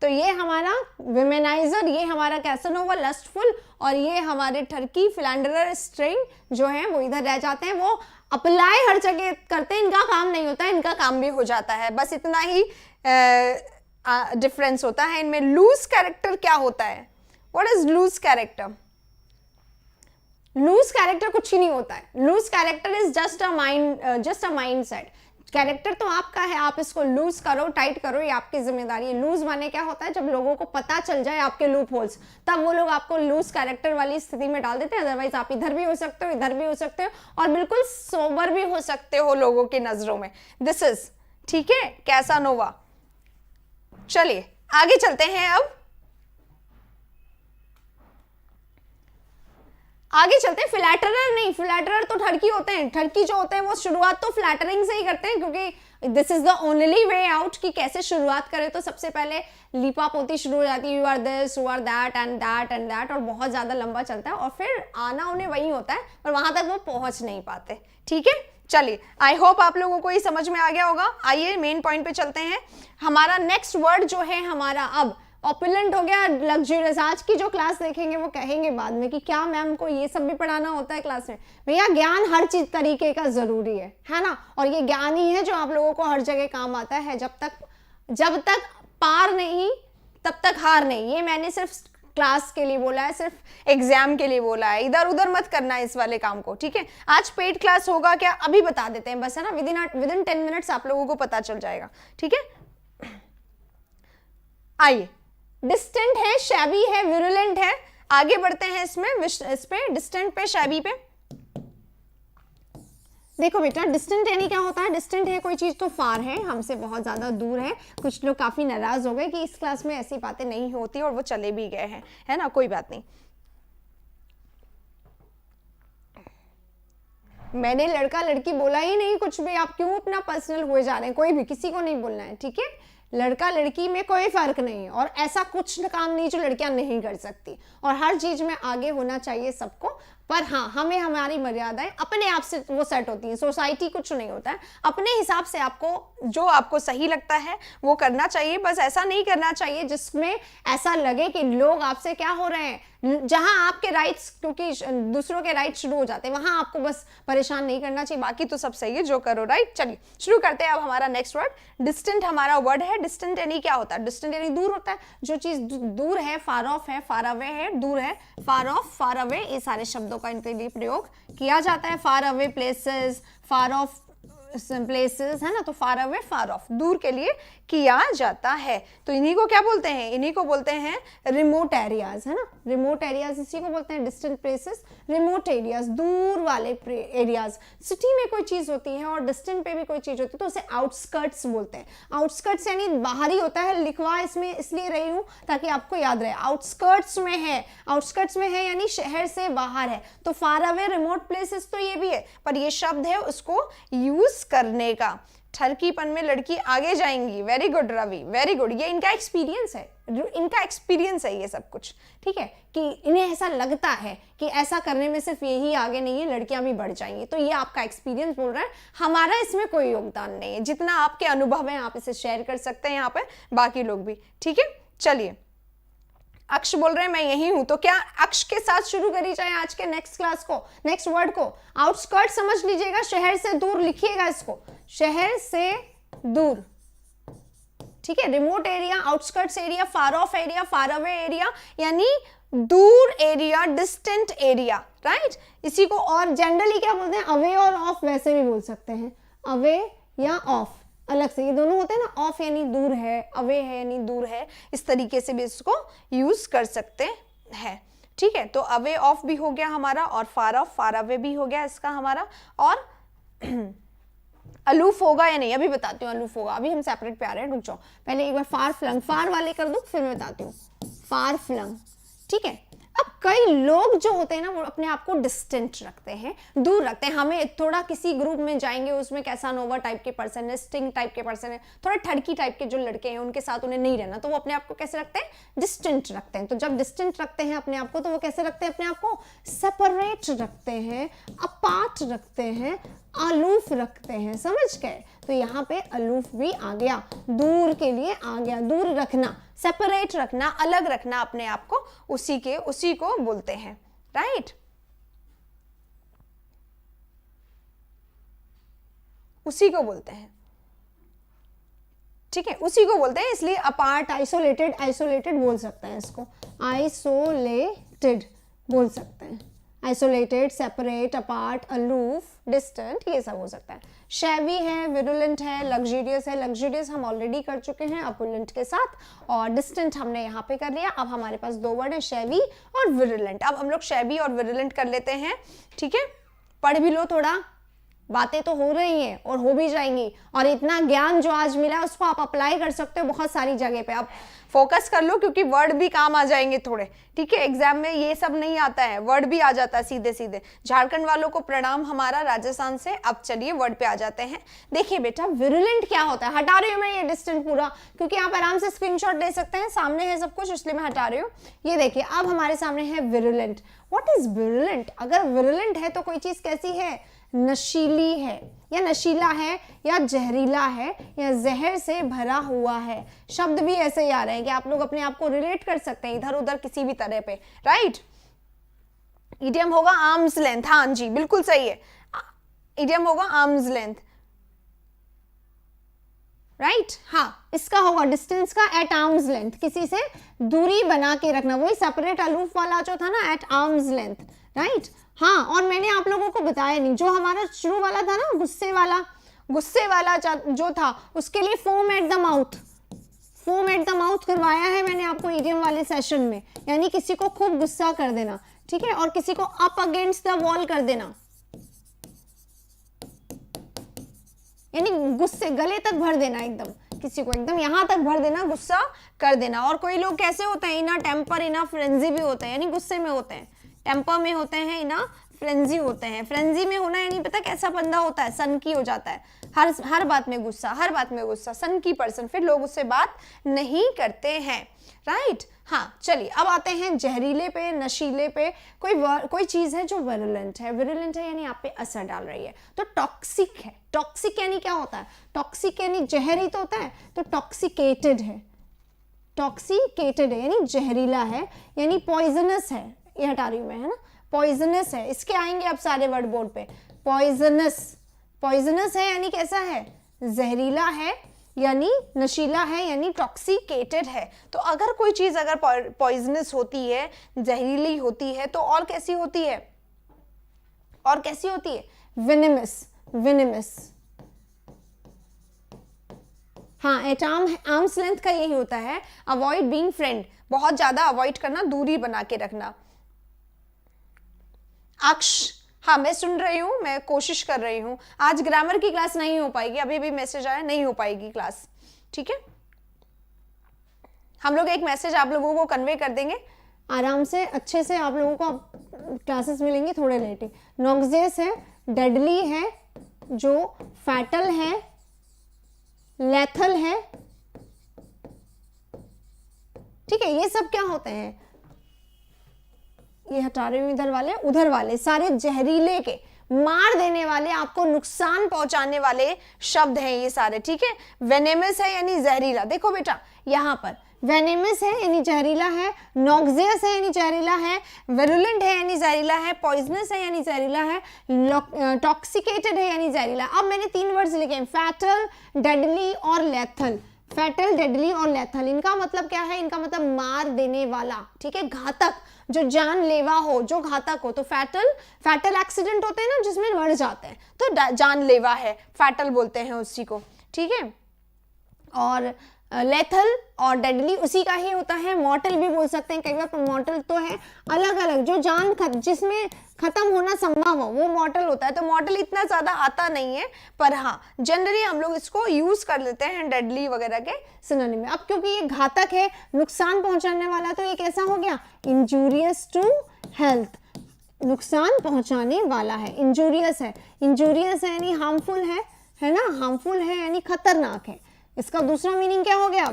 तो ये हमारा वुमेनाइजर, ये हमारा कैसानोवा लस्टफुल, और ये हमारे ठरकी फिलैंडरर स्ट्रिंग जो है वो इधर रह जाते हैं। वो अप्लाई हर जगह करते हैं, इनका काम नहीं होता है, इनका काम भी हो जाता है। बस इतना ही डिफरेंस होता है इनमें। लूज कैरेक्टर क्या होता है? What is loose character? Loose character कुछ ही नहीं होता है। Loose character is just a mindset. Character तो आपका है, आप इसको लूज करो टाइट करो, ये आपकी जिम्मेदारी है। लूज माने क्या होता है? जब लोगों को पता चल जाए आपके लूप होल्स, तब वो लोग आपको लूज कैरेक्टर वाली स्थिति में डाल देते हैं। अदरवाइज आप इधर भी हो सकते हो, इधर भी हो सकते हो, और बिल्कुल सोबर भी हो सकते हो लोगों की नजरों में। दिस इज, ठीक है, कैसानोवा। चलिए आगे चलते हैं। अब आगे चलते हैं। फ्लैटरर नहीं, फ्लैटरर तो ठरकी होते हैं। ठरकी जो होते हैं वो शुरुआत तो फ्लैटरिंग से ही करते हैं, क्योंकि this is the only way out कि कैसे शुरुआत करें। तो सबसे पहले लीपा पोती शुरू हो जाती है, you are this, you are that and that and that, और बहुत ज्यादा लंबा चलता है, और फिर आना उन्हें वही होता है, पर वहां तक वो पहुंच नहीं पाते। ठीक है, चलिए, आई होप आप लोगों को ये समझ में आ गया होगा। आइए मेन पॉइंट पे चलते हैं। हमारा नेक्स्ट वर्ड जो है हमारा अब ऑपुलेंट हो गया, लग्जरियस। आज की जो क्लास देखेंगे वो कहेंगे बाद में कि क्या मैम को ये सब भी पढ़ाना होता है क्लास में? भैया ज्ञान हर चीज तरीके का जरूरी है ना, और ये ज्ञान ही है जो आप लोगों को हर जगह काम आता है। जब तक पार नहीं तब तक हार नहीं। ये मैंने सिर्फ क्लास के लिए बोला है, सिर्फ एग्जाम के लिए बोला है। इधर उधर मत करना इस वाले काम को, ठीक है। आज पेड क्लास होगा क्या अभी बता देते हैं बस, है ना। विद इन 10 मिनट्स आप लोगों को पता चल जाएगा, ठीक है। आइए, डिस्टेंट है, शैबी है, विरुलेंट है। आगे बढ़ते हैं इसमें, इस पे डिस्टेंट पे, शैबी पे। देखो बेटा, डिस्टेंट यानी क्या होता है? डिस्टेंट है कोई चीज तो फार है, हमसे बहुत ज्यादा दूर है। कुछ लोग काफी नाराज हो गए कि इस क्लास में ऐसी बातें नहीं होती, और वो चले भी गए हैं, है ना, कोई बात नहीं। मैंने लड़का लड़की बोला ही नहीं कुछ भी, आप क्यों अपना पर्सनल हुए जा रहे हैं? कोई भी किसी को नहीं बोलना है, ठीक है। लड़का लड़की में कोई फर्क नहीं है, और ऐसा कुछ काम नहीं जो लड़कियां नहीं कर सकती, और हर चीज में आगे होना चाहिए सबको। पर हाँ, हमें हमारी मर्यादाएं अपने आप से वो सेट होती हैं। सोसाइटी कुछ नहीं होता है, अपने हिसाब से आपको जो आपको सही लगता है वो करना चाहिए। बस ऐसा नहीं करना चाहिए जिसमें ऐसा लगे कि लोग आपसे क्या हो रहे हैं। जहां आपके राइट्स, क्योंकि दूसरों के राइट्स शुरू हो जाते हैं, वहां आपको बस परेशान नहीं करना चाहिए। बाकी तो सब सही है, जो करो राइट। चलिए शुरू करते हैं अब हमारा नेक्स्ट वर्ड। डिस्टेंट हमारा वर्ड है। डिस्टेंट यानी क्या होता है? डिस्टेंट यानी दूर होता है। जो चीज दूर है, फार ऑफ है, फार अवे है, दूर है, फार ऑफ, फार अवे, ये सारे शब्दों का इनके लिए प्रयोग किया जाता है। Far away places, far of places, है ना, तो फार अवे, फार ऑफ, दूर के लिए किया जाता है। तो इन्हीं को क्या बोलते हैं? इन्हीं को बोलते हैं रिमोट एरियाज, है ना। रिमोट एरियाज इसी को बोलते हैं, डिस्टेंट प्लेसेस, रिमोट एरियाज, दूर वाले एरियाज। सिटी में कोई चीज होती है और डिस्टेंट पे भी कोई चीज होती है तो उसे आउटस्कर्ट्स बोलते हैं। आउटस्कर्ट्स यानी बाहरी होता है। लिखवा इसमें इसलिए रही हूं ताकि आपको याद रहे। आउटस्कर्ट्स में है, आउटस्कर्ट्स में है यानी शहर से बाहर है। तो फार अवे, रिमोट प्लेसेस तो ये भी है, पर ये शब्द है उसको यूज करने का। ठरकीपन में लड़की आगे जाएंगी। Very good Ravi, very good. ये इनका एक्सपीरियंस है, इनका एक्सपीरियंस है ये सब कुछ, ठीक है, कि इन्हें ऐसा लगता है कि ऐसा करने में सिर्फ यही आगे नहीं है, लड़कियां भी बढ़ जाएंगी। तो ये आपका एक्सपीरियंस बोल रहा है, हमारा इसमें कोई योगदान नहीं है। जितना आपके अनुभव है आप इसे शेयर कर सकते हैं यहाँ पे, बाकी लोग भी, ठीक है। चलिए, अक्ष बोल रहे हैं मैं यही हूं, तो क्या अक्ष के साथ शुरू करी जाए आज के नेक्स्ट क्लास को, नेक्स्ट वर्ड को? आउटस्कर्ट समझ लीजिएगा, शहर से दूर लिखिएगा इसको, शहर से दूर, ठीक है। Remote area, outskirts area, far of area, far away area यानी दूर एरिया, डिस्टेंट एरिया, राइट। इसी को और जनरली क्या बोलते हैं? अवे और ऑफ वैसे भी बोल सकते हैं, अवे या ऑफ अलग से, ये दोनों होते हैं ना। ऑफ यानी दूर है, अवे है यानी दूर है, इस तरीके से भी इसको यूज कर सकते हैं, ठीक है। तो अवे ऑफ भी हो गया हमारा, और फार ऑफ, फार अवे भी हो गया इसका हमारा। और अलूफ होगा या नहीं अभी बताती हूँ। अलूफ होगा, अभी हम सेपरेट पे आ रहे हैं, रुक जाओ। पहले एक बार फार फ्लंग, फार वाले कर दूं फिर मैं बताती हूँ। फार फ्लंग, ठीक है। अब कई लोग जो होते हैं ना वो अपने आप को डिस्टेंट रखते हैं, दूर रखते हैं। हमें थोड़ा किसी ग्रुप में जाएंगे, उसमें कैसानोवा टाइप के पर्सन है, स्टिंग टाइप के पर्सन है, थोड़ा ठड़की टाइप के जो लड़के हैं उनके साथ उन्हें नहीं रहना, तो वो अपने आप को कैसे रखते हैं? डिस्टेंट रखते हैं। तो जब डिस्टेंट रखते हैं अपने आप को, तो वो कैसे रखते हैं अपने आप को? सेपरेट रखते हैं, अपार्ट रखते हैं, अलूफ रखते हैं, समझ गए। तो यहाँ पे अलूफ भी आ गया, दूर के लिए आ गया। दूर रखना, सेपरेट रखना, अलग रखना अपने आप को, उसी को बोलते हैं, राइट। उसी को बोलते हैं। ठीक है, उसी को बोलते हैं, इसलिए अपार्ट, आइसोलेटेड, आइसोलेटेड बोल सकते हैं इसको, आइसोलेटेड बोल सकते हैं, isolated, separate, apart, aloof, distant, ये सब हो सकता है। शैवी है, विरुलेंट है, लग्जरियस है, लग्जरियस हम ऑलरेडी कर चुके हैं अपुलेंट के साथ, और डिस्टेंट हमने यहाँ पे कर लिया। अब हमारे पास दो वर्ड है, शैवी और विरुलेंट। अब हम लोग शैवी और विरुलेंट कर लेते हैं, ठीक है, पढ़ भी लो थोड़ा, बातें तो हो रही हैं और हो भी जाएंगी, और इतना ज्ञान जो आज मिला है उसको आप अप्लाई कर सकते हो बहुत सारी जगह पे। आप फोकस कर लो क्योंकि वर्ड भी काम आ जाएंगे थोड़े, ठीक है, एग्जाम में ये सब नहीं आता है, वर्ड भी आ जाता है सीधे सीधे। झारखंड वालों को प्रणाम हमारा राजस्थान से। अब चलिए वर्ड पे आ जाते हैं। देखिए बेटा, विरुलेंट क्या होता है, हटा रही हूँ मैं ये डिस्टेंट पूरा, क्योंकि आप आराम से स्क्रीनशॉट ले सकते हैं, सामने है सब कुछ, इसलिए मैं हटा रही हूँ। ये देखिए, अब हमारे सामने है विरुलेंट। What is virulent? अगर विरुलेंट है तो कोई चीज कैसी है, नशीली है, या नशीला है, या जहरीला है, या जहर से भरा हुआ है। शब्द भी ऐसे ही आ रहे हैं कि आप लोग अपने आप को रिलेट कर सकते हैं इधर उधर किसी भी तरह पे, राइट। इडियम होगा आर्म्स लेंथ, हाँ जी बिल्कुल सही है, इडियम होगा आर्म्स लेंथ, राइट। हाँ, इसका होगा डिस्टेंस का एट आर्म्स लेंथ, किसी से दूरी बना के रखना, वही सेपरेट अलूफ वाला जो था ना, एट आर्म्स लेंथ, राइट। हाँ, और मैंने आप लोगों को बताया नहीं, जो हमारा शुरू वाला था ना, गुस्से वाला जो था, उसके लिए foam at the mouth, foam at the mouth करवाया है मैंने आपको इडियम वाले सेशन में, यानी किसी को खूब गुस्सा कर देना, ठीक है, और किसी को अप अगेंस्ट द वॉल कर देना, यानी गुस्से गले तक भर देना, एकदम किसी को एकदम यहां तक भर देना, गुस्सा कर देना। और कोई लोग कैसे होते हैं, इना टेम्पर इना फ्रेंजी भी होते हैं, यानी गुस्से में होते हैं, टेम्पर में होते हैं, इना फ्रेंजी होते हैं। फ्रेंजी में होना यानी पता कैसा बंदा होता है, सनकी हो जाता है, हर बात में गुस्सा, हर बात में गुस्सा, सनकी पर्सन, फिर लोग उससे बात नहीं करते हैं, राइट। हाँ चलिए, अब आते हैं जहरीले पे, नशीले पे। कोई चीज है जो विरुलेंट है, विरुलेंट है यानी आप पे असर डाल रही है, तो टॉक्सिक है। टॉक्सिक यानी क्या होता है, टॉक्सिक यानी जहरी तो होता है, तो टॉक्सिकेटेड है, टॉक्सिकेटेड है यानी जहरीला है, यानी पॉइजनस है, ये हटा रही हूं मैं, है ना, पॉइजनस है। इसके आएंगे अब सारे वर्ड बोर्ड पे, पॉइजनस, पॉइजनस है यानी कैसा है, जहरीला है, यानी नशीला है, यानी टॉक्सिकेटेड है। तो अगर कोई चीज अगर पॉइजनस होती है, जहरीली होती है, तो और कैसी होती है, और कैसी होती है, विनिमस, विनिमस। हाँ, एट आर्म्स लेंथ का यही होता है, अवॉइड बीइंग फ्रेंड, बहुत ज्यादा अवॉइड करना, दूरी बना के रखना। अक्ष, हाँ मैं सुन रही हूँ, मैं कोशिश कर रही हूँ। आज ग्रामर की क्लास नहीं हो पाएगी, अभी भी मैसेज आया, नहीं हो पाएगी क्लास, ठीक है। हम लोग एक मैसेज आप लोगों को कन्वे कर देंगे आराम से, अच्छे से आप लोगों को क्लासेस मिलेंगी थोड़े लेट ही। नॉक्सियस है, डेडली है, जो फैटल है, लेथल है, ठीक है। ये सब क्या होते हैं, ये हटा रही हूं, इधर वाले उधर वाले सारे जहरीले के, मार देने वाले, आपको नुकसान पहुंचाने वाले शब्द हैं ये सारे, ठीक है। वेनेमस है यानी जहरीला, देखो बेटा यहाँ पर वेनेमस है यानी जहरीला है, नॉक्सियस है यानी जहरीला है, विरुलेंट है यानी जहरीला है, पॉइजनस है यानी जहरीला है, टॉक्सिकेटेड है यानी जहरीला। अब मैंने 3 वर्ड्स लिखे हैं, फैटल, डेडली और लेथल। फैटल, डेडली और लेथल, इनका मतलब क्या है, इनका मतलब मार देने वाला, ठीक है, घातक, जो जानलेवा हो, जो घातक हो। तो फैटल एक्सीडेंट होते हैं ना जिसमें मर जाते हैं, तो जानलेवा है, फैटल बोलते हैं उसी को, ठीक है। और लेथल और डेडली उसी का ही होता है, मॉर्टल भी बोल सकते हैं कई बार, मॉर्टल तो है अलग अलग, जो जिसमें खत्म होना संभव हो वो मॉर्टल होता है। तो मॉर्टल इतना ज्यादा आता नहीं है, पर हाँ जनरली हम लोग इसको यूज कर लेते हैं डेडली वगैरह के सिनोनिम में। अब क्योंकि ये घातक है, नुकसान पहुंचाने वाला, तो ये कैसा हो गया, इंजूरियस टू हेल्थ, नुकसान पहुंचाने वाला है, इंजूरियस है। इंजूरियस है यानी हार्मफुल है ना, हार्मफुल है यानी खतरनाक है। इसका दूसरा मीनिंग क्या हो गया,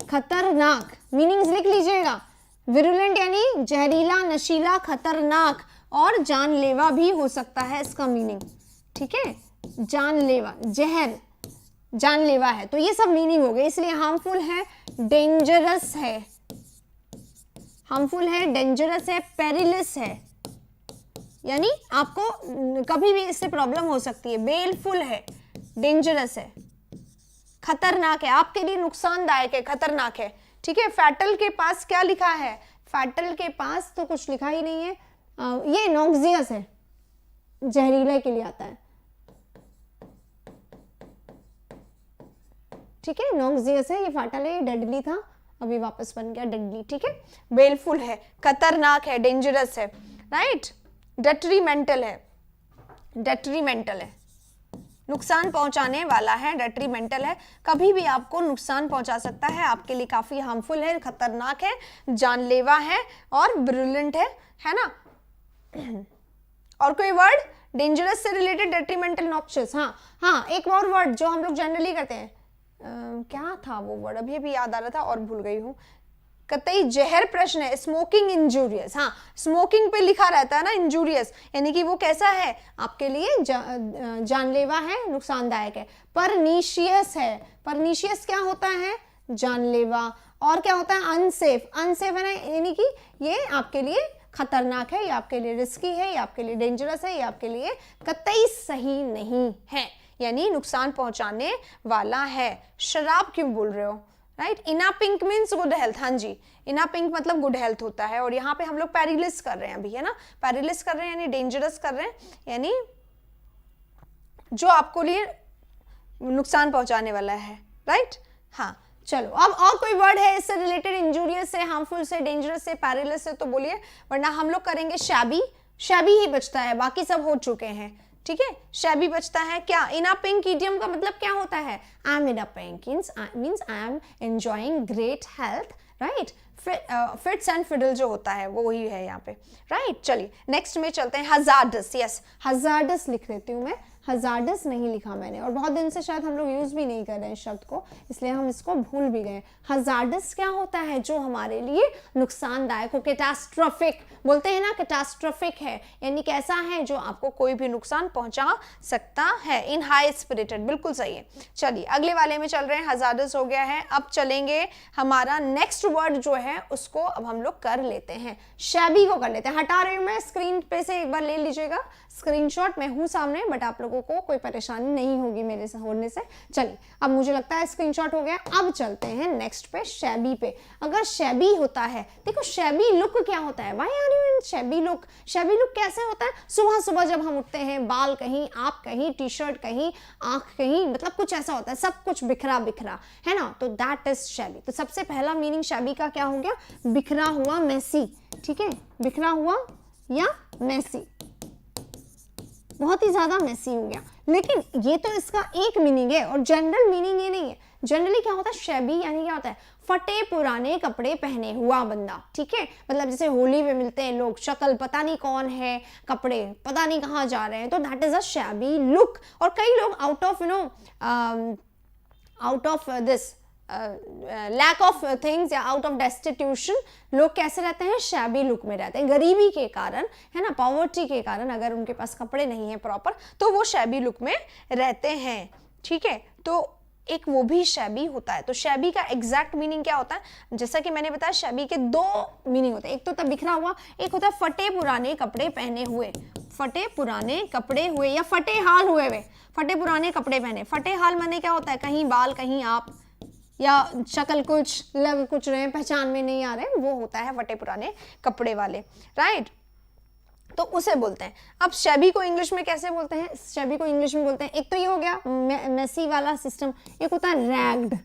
खतरनाक। मीनिंग्स लिख लीजिएगा, विरुलेंट यानी जहरीला, नशीला, खतरनाक, और जानलेवा भी हो सकता है इसका मीनिंग, ठीक है। जानलेवा, जहर, जानलेवा है, तो ये सब मीनिंग हो गए। इसलिए हार्मफुल है, डेंजरस है, हार्मफुल है, डेंजरस है, पेरिलस है, यानी आपको कभी भी इससे प्रॉब्लम हो सकती है। बेलफुल है, डेंजरस है, खतरनाक है, आपके लिए नुकसानदायक है, खतरनाक है, ठीक है। फैटल के पास क्या लिखा है, फैटल के पास तो कुछ लिखा ही नहीं है, ये नॉक्सियस है, जहरीले के लिए आता है, ठीक है, नॉक्सियस है, ये फैटल है, ये डेडली था, अभी वापस बन गया डेडली, ठीक है। बेलफुल है, खतरनाक है, डेंजरस है, राइट। डेट्रीमेंटल है, डेट्रीमेंटल है, नुकसान पहुंचाने वाला है, डेट्रीमेंटल है, कभी भी आपको नुकसान पहुंचा सकता है, आपके लिए काफी हार्मफुल है, खतरनाक है, जानलेवा है और ब्रिलियंट है ना। और कोई वर्ड डेंजरस से रिलेटेड, डेट्रीमेंटल, नॉक्शियस। हाँ, एक और वर्ड जो हम लोग जनरली करते हैं, क्या था वो वर्ड, अभी अभी याद आ रहा था और भूल गई हूँ, कतई जहर प्रश्न है, स्मोकिंग इंजूरियस। हाँ, स्मोकिंग पे लिखा रहता है ना इंजूरियस, यानी कि वो कैसा है, आपके लिए जानलेवा है, नुकसानदायक है। परनीशियस है, परनीशियस क्या होता है, जानलेवा। और क्या होता है, अनसेफ, अनसेफ है ना, यानी कि ये आपके लिए खतरनाक है, ये आपके लिए रिस्की है, ये आपके लिए डेंजरस है, ये आपके लिए कतई सही नहीं है, यानी नुकसान पहुंचाने वाला है। शराब क्यों बोल रहे हो, राइट। इना पिंक मीन्स गुड हेल्थ, हाँ जी, इना पिंक मतलब गुड हेल्थ होता है, और यहाँ पे हम लोग पैरिलिस कर रहे हैं अभी, है ना, पैरिलिस कर रहे हैं यानी डेंजरस कर रहे हैं, यानी जो आपको लिए नुकसान पहुंचाने वाला है, राइट। हाँ, चलो अब और कोई वर्ड है इससे रिलेटेड, इंजूरियस से, हार्मफुल से, डेंजरस से, पैरिलिस से, तो बोलिए, वरना हम लोग करेंगे शैबी। शैबी ही बचता है, बाकी सब हो चुके हैं, ठीक है। शैबी बचता है क्या, इना पिंक इडियम का मतलब क्या होता है, I am in a pink means I am enjoying great health, right. Fits and fiddle जो होता है वो वही है यहाँ पे, राइट। चलिए नेक्स्ट में चलते हैं, हजार्डस। यस, हजार्डस लिख देती हूँ मैं, हजार्डस नहीं लिखा मैंने, और बहुत दिन से शायद हम लोग यूज भी नहीं कर रहे हैं शब्द को, इसलिए हम इसको भूल भी गए। हजार्डस क्या होता है, जो हमारे लिए नुकसानदायक हो, कैटास्ट्रोफिक बोलते हैं ना, कैटास्ट्रोफिक है, यानी कैसा है, जो आपको कोई भी नुकसान पहुंचा सकता है। इन हाई स्पिरिटेड, बिल्कुल सही है। चलिए अगले वाले में चल रहे हैं, हजार्डस हो गया है, अब चलेंगे हमारा नेक्स्ट वर्ड जो है उसको अब हम लोग कर लेते हैं, शैबी को कर लेते हैं। हटा रही हूँ मैं, स्क्रीन पे से एक बार ले लीजिएगा स्क्रीनशॉट, मैं हूँ सामने, बट आप लोगों को कोई परेशानी नहीं होगी मेरे से होने से। चलिए अब मुझे लगता है स्क्रीनशॉट हो गया, अब चलते हैं नेक्स्ट पे, शैबी पे। अगर शैबी होता है, देखो शैबी लुक क्या होता है, why are you in shabby look, shabby look कैसे होता है, सुबह सुबह जब हम उठते हैं, बाल कहीं, आप कहीं, टी शर्ट कहीं, आंख कहीं, मतलब कुछ ऐसा होता है, सब कुछ बिखरा बिखरा, है ना, तो दैट इज शैबी। तो सबसे पहला मीनिंग शैबी का क्या हो गया, बिखरा हुआ, मेसी, ठीक है, बिखरा हुआ या मेसी, बहुत ही ज्यादा मेसी हो गया। लेकिन ये तो इसका एक मीनिंग है, और जनरल मीनिंग ये नहीं है। जनरली क्या होता है, शैबी यानी क्या होता है, फटे पुराने कपड़े पहने हुआ बंदा, ठीक है, मतलब जैसे होली में मिलते हैं लोग, शक्ल पता नहीं कौन है, कपड़े पता नहीं कहाँ जा रहे हैं, तो that is a shabby look. और कई लोग out of out of this lack of things या आउट ऑफ डेस्टिट्यूशन, लोग कैसे रहते हैं, शैबी लुक में रहते हैं, गरीबी के कारण, है ना, पॉवर्टी के कारण, अगर उनके पास कपड़े नहीं है प्रॉपर, तो वो शैबी लुक में रहते हैं, ठीक है। तो एक वो भी शैबी होता है। तो शैबी का एग्जैक्ट मीनिंग क्या होता है, जैसा कि मैंने बताया, शैबी के दो मीनिंग होते हैं, एक तो होता है बिखरा हुआ, एक होता है फटे पुराने कपड़े पहने हुए, फटे पुराने कपड़े हुए या फटे हाल हुए हुए, फटे पुराने कपड़े पहने। फटे हाल माने क्या होता है, कहीं बाल कहीं आप, या शक्ल कुछ लग कुछ रहे, पहचान में नहीं आ रहे, वो होता है फटे पुराने कपड़े वाले, राइट, तो उसे बोलते हैं। अब शैबी को इंग्लिश में कैसे बोलते हैं, शैबी को इंग्लिश में बोलते हैं, एक तो ये हो गया मेसी वाला सिस्टम, एक होता है रैग्ड।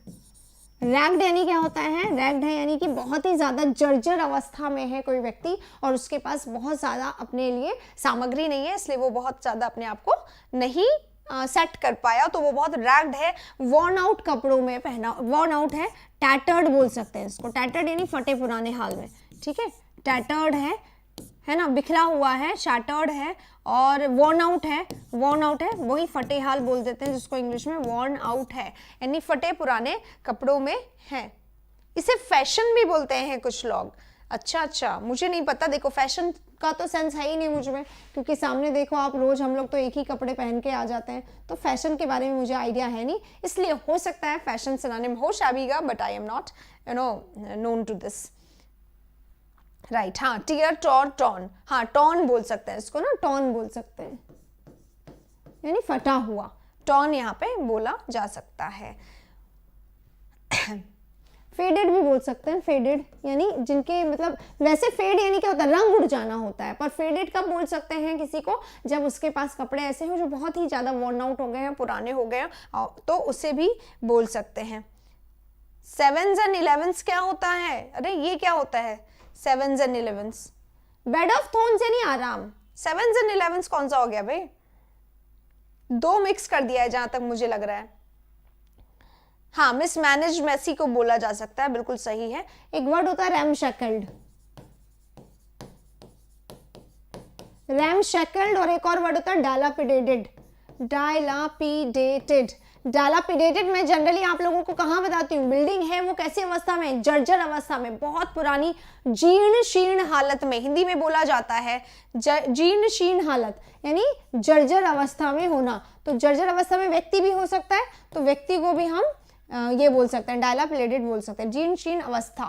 रैग्ड यानी क्या होता है, रैग्ड है यानी कि बहुत ही ज्यादा जर्जर अवस्था में है कोई व्यक्ति, और उसके पास बहुत ज्यादा अपने लिए सामग्री नहीं है, इसलिए वो बहुत ज्यादा अपने आप को नहीं सेट कर पाया, तो वो बहुत रैग्ड है, वॉर्न आउट कपड़ों में पहना, वॉर्न आउट है, टैटर्ड बोल सकते हैं इसको, टैटर्ड यानी फटे पुराने हाल में, ठीक है, टैटर्ड है ना, बिखरा हुआ है, शैटर्ड है, और वॉर्न आउट है, वॉर्न आउट है, वही फटे हाल बोल देते हैं जिसको इंग्लिश में वॉर्न आउट है, यानी फटे पुराने कपड़ों में है। इसे फैशन भी बोलते हैं कुछ लोग। अच्छा, मुझे नहीं पता, देखो फैशन का तो सेंस है ही नहीं मुझ में, क्योंकि सामने देखो आप, रोज हम लोग तो एक ही कपड़े पहन के आ जाते हैं, तो फैशन के बारे में मुझे आइडिया है नहीं, इसलिए हो सकता है फैशन सिनोनिम हो शैबी का, but I am not known to this, right. हाँ, टीयर, टॉर, टॉन, हाँ टॉन बोल सकते हैं इसको ना, टॉन बोल सकते हैं, यानी फटा हुआ, टॉन यहाँ पे बोला जा सकता है। फेडेड भी बोल सकते हैं, फेडेड यानी जिनके मतलब, वैसे फेड यानी क्या होता है, रंग उड़ जाना होता है, पर फेडेड कब बोल सकते हैं किसी को, जब उसके पास कपड़े ऐसे हो जो बहुत ही ज़्यादा वर्न आउट हो गए हैं, पुराने हो गए हैं, तो उसे भी बोल सकते हैं। 7s and 11s क्या होता है, अरे ये क्या होता है 7s and 11s, bed of thorns यानी आराम। 7s and 11s कौन सा हो गया भाई, दो मिक्स कर दिया है जहां तक मुझे लग रहा है। हाँ, मिसमैनेज मेसी को बोला जा सकता है, बिल्कुल सही है। एक वर्ड होता है रैमशैकल्ड, रैमशैकल्ड, और एक और वर्ड होता है डायलापिडेटेड, डायलापिडेटेड। डायलापिडेटेड मैं जनरली आप लोगों को कहाँ बताती हूँ, बिल्डिंग है वो कैसी अवस्था में, जर्जर अवस्था में, बहुत पुरानी जीर्ण शीर्ण हालत में, हिंदी में बोला जाता है जीर्ण शीर्ण हालत यानी जर्जर अवस्था में होना। तो जर्जर अवस्था में व्यक्ति भी हो सकता है, तो व्यक्ति को भी हम ये बोल सकते हैं, डायलापिडेटेड बोल सकते हैं, जीर्ण शीर्ण अवस्था,